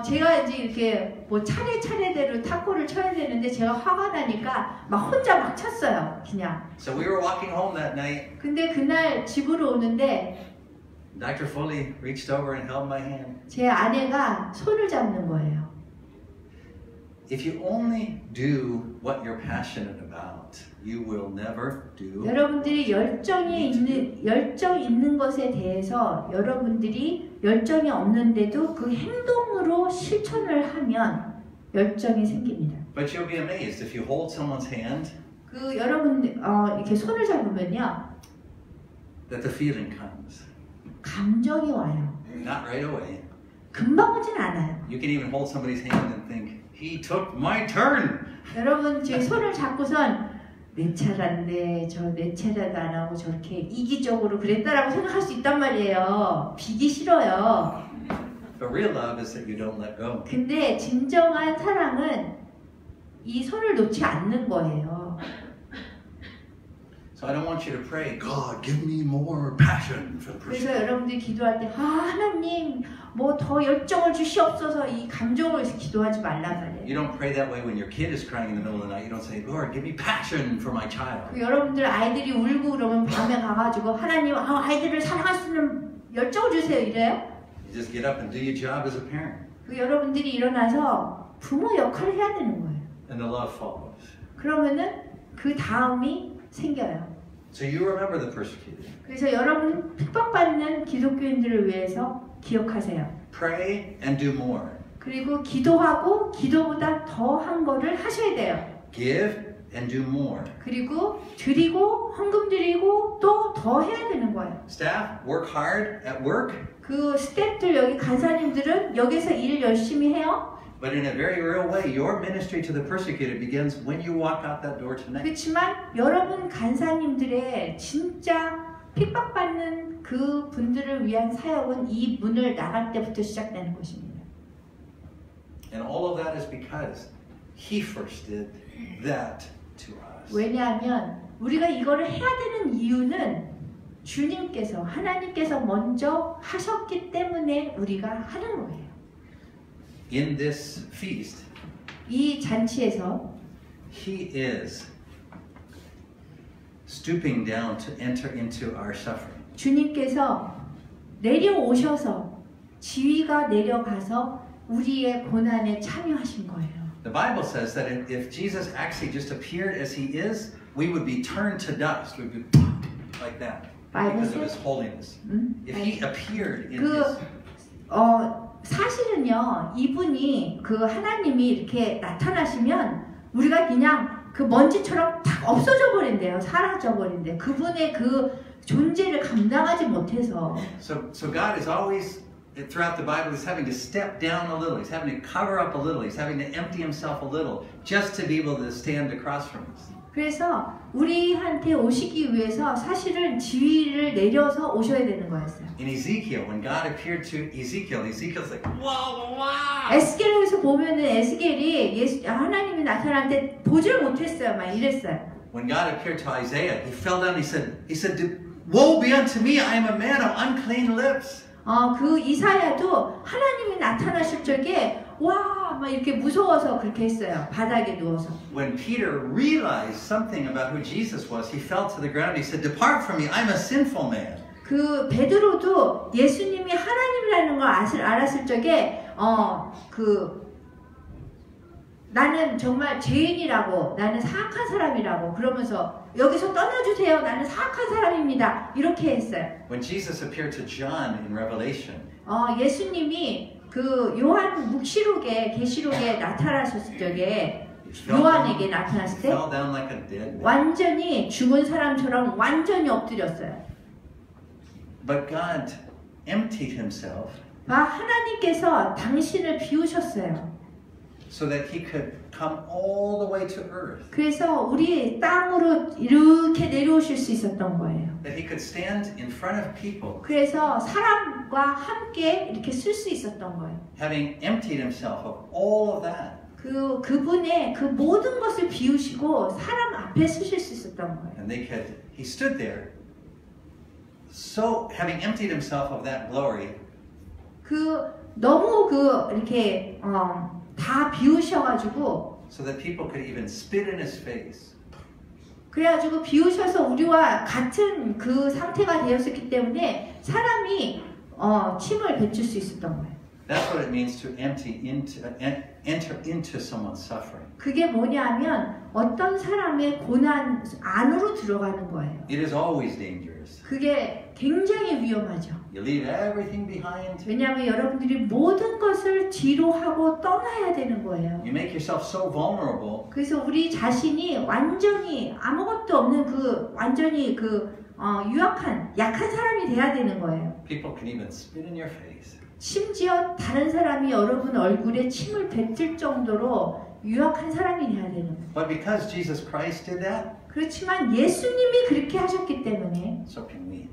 제가 이제 이렇게 뭐 차례차례대로 탁구를 쳐야 되는데 제가 화가 나니까 막 혼자 막 쳤어요, 그냥. So we were walking home that night. 근데 그날 집으로 오는데 Dr. Foley reached over and held my hand. 제 아내가 손을 잡는 거예요. If you only do what you're passionate about, you will never do. 여러분들이 열정 있는 것에 대해서 여러분들이 열정이 없는데도 그 행동으로 실천을 하면 열정이 생깁니다. But you'll be amazed if you hold someone's hand. 그 여러분 이렇게 손을 잡으면요. That the feeling comes. 감정이 와요. Not right away. 금방 오진 않아요. You can even hold somebody's hand and think, he took my turn. 여러분 제 손을 잡고선 내 차례인데 내 차례도 안 하고 저렇게 이기적으로 그랬다라고 생각할 수 있단 말이에요. 비기 싫어요. But real love is that you don't let go. 근데 진정한 사랑은 이 손을 놓지 않는 거예요. So I don't want you to pray, God, give me more passion for the person. 그래서 여러분들이 기도할 때 하나님 뭐 더 열정을 주시옵소서 이 감정을 기도하지 말란 말이에요. You don't pray that way when your kid is crying in the middle of the night. You don't say, Lord, give me passion for my child. 여러분들 아이들이 울고 그러면 밤에 가가지고 하나님 아이들을 사랑할 수 있는 열정을 주세요 이래요? You just get up and do your job as a parent. 여러분들이 일어나서 부모 역할을 해야 되는 거예요. And the love follows. 그러면은 그 다음이 생겨요. So you remember the persecuted. 그래서 여러분 핍박받는 기독교인들을 위해서 기억하세요. Pray and do more. 그리고 기도하고 기도보다 더 한 거를 하셔야 돼요. Give and do more. 그리고 드리고 헌금 드리고 또 더 해야 되는 거예요. Staff, work hard at work. 그 스태프들 여기 간사님들은 여기서 일 열심히 해요. But in a very real way, your ministry to the persecuted begins when you walk out that door tonight. 그렇지만 여러분 간사님들의 진짜 핍박받는 그 분들을 위한 사역은 이 문을 나갈 때부터 시작되는 것입니다. And all of that is because He first did that to us. 왜냐하면 우리가 이거를 해야 되는 이유는 주님께서 하나님께서 먼저 하셨기 때문에 우리가 하는 거예요. In this feast, 이 잔치에서 He is stooping down to enter into our suffering. 주님께서 내려오셔서 지위가 내려가서 우리의 고난에 참여하신 거예요. The Bible says that if Jesus actually just appeared as He is, we would be turned to dust. We'd be like that because of His holiness. If He appeared in His 사실은요, 이분이 그 하나님이 이렇게 나타나시면 우리가 그냥 그 먼지처럼 탁 없어져 버린대요. 사라져 버린대. 그분의 그 존재를 감당하지 못해서. So God is always throughout the Bible, He's having to step down a little. He's having to cover up a little. He's having to empty Himself a little just to be able to stand across from us. 그래서 우리한테 오시기 위해서 사실은 지위를 내려서 오셔야 되는 거였어요. In Ezekiel, when God appeared to Ezekiel, Ezekiel's like, wow, wow. 에스겔에서 보면은 에스겔이 하나님이 나타날 때 보지를 못했어요. 막 이랬어요. When God appeared to Isaiah, he fell down. He said, woe be unto me, I am a man of unclean lips. 그 이사야도 하나님이 나타나실 적에 와, 막 이렇게 무서워서 그렇게 했어요. 바닥에 누워서. When Peter realized something about who Jesus was, he fell to the ground. He said, depart from me, I'm a sinful man. 그 베드로도 예수님이 하나님이라는 걸 알았을 적에 나는 정말 죄인이라고, 나는 사악한 사람이라고 그러면서 여기서 떠나주세요. 나는 사악한 사람입니다. 이렇게 했어요. When Jesus appeared to John in Revelation, 예수님이 그 요한 묵시록에 계시록에 나타나셨을 적에 요한에게 나타났을 때 fell down like a dead man. 완전히 죽은 사람처럼 완전히 엎드렸어요. But God emptied Himself 하나님께서 당신을 비우셨어요. so that he could come all the way to earth. 그래서 우리 땅으로 이렇게 내려오실 수 있었던 거예요. That he could stand in front of people, 그래서 사람과 함께 이렇게 쓸 수 있었던 거예요. having emptied himself of all of that. 그분의 그 모든 것을 비우시고 사람 앞에 쓰실 수 있었던 거예요. And he stood there, so having emptied himself of that glory. 너무 이렇게 다 비우셔가지고 So that people could even spit in his face. 그래가지고 비우셔서 우리와 같은 그 상태가 되었기 때문에 사람이 침을 뱉을 수 있었던 거예요. That's what it means to enter into someone's suffering. 그게 뭐냐면 어떤 사람의 고난 안으로 들어가는 거예요. It is always dangerous. 그게 굉장히 위험하죠. You leave everything behind. 왜냐하면 여러분들이 모든 것을 뒤로 하고 떠나야 되는 거예요. You make yourself so vulnerable. 그래서 우리 자신이 완전히 아무것도 없는 완전히 유약한 약한 사람이 돼야 되는 거예요. People can even spit in your face. 심지어 다른 사람이 여러분 얼굴에 침을 뱉을 정도로 유약한 사람이 돼야 되는 거예요. But because Jesus Christ did that, 그렇지만 예수님이 그렇게 하셨기 때문에 so can we.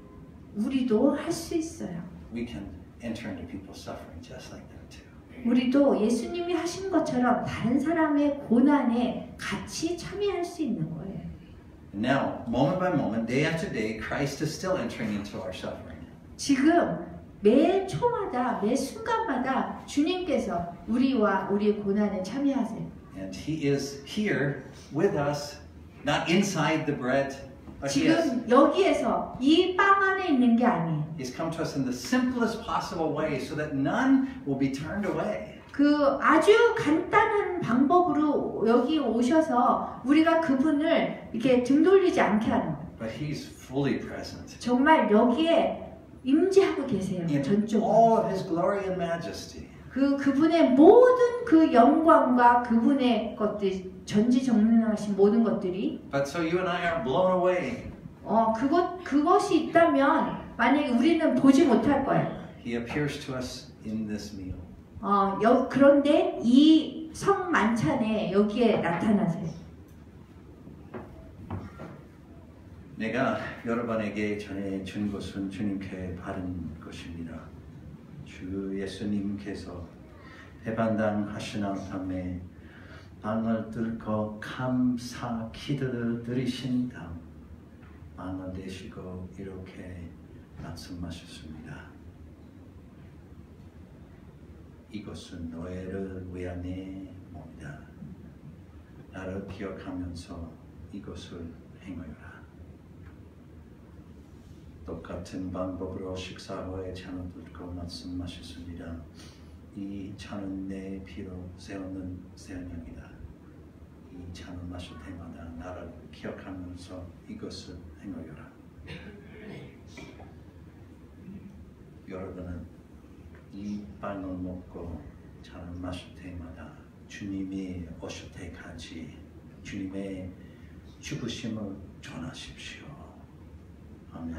우리도 할 수 있어요. We can enter into people's suffering just like that too. 우리도 예수님이 하신 것처럼 다른 사람의 고난에 같이 참여할 수 있는 거예요. Now, moment by moment, day after day, Christ is still entering into our suffering. 지금 매 초마다 매 순간마다 주님께서 우리와 우리의 고난에 참여하세요. And He is here with us, not inside the bread, but He is. 지금 여기에서 이 빵 안에 있는 게 아니에요. He's come to us in the simplest possible way, so that none will be turned away. 아주 간단한 방법으로 여기 오셔서 우리가 그분을 이렇게 등 돌리지 않게 하는 거예요. But He's fully present. 정말 여기에 임재하고 계세요. In 전적으로. all of His glory and majesty. 그분의 모든 그 영광과 그분의 것들 전지전능하신 모든 것들이 But so you and I are blown away. 그것이 있다면 만약에 우리는 보지 못할 거예요. He appears to us in this meal. 그런데 이 성만찬에 여기에 나타나세요. 내가 여러분에게 전해 준 것은 주님께 바른 것입니다. 주 예수님께서 배반당 하시는 밤에 빵을 들고 감사 기도를 드리신 다음 빵을 내시고 이렇게 말씀하셨습니다. 이것은 너희를 위한 내 몸이다. 나를 기억하면서 이것을 행하여라. 똑같은 방법으로 식사 후에 잔을 들고 말씀하셨습니다. 이 잔은 내 피로 세우는 새 언약이다. 이 잔을 마실 때마다 나를 기억하면서 이것을 행하여라. 여러분은 이 빵을 먹고 잔을 마실 때마다 주님이 오실 때까지 주님의 죽으심을 전하십시오. 아멘.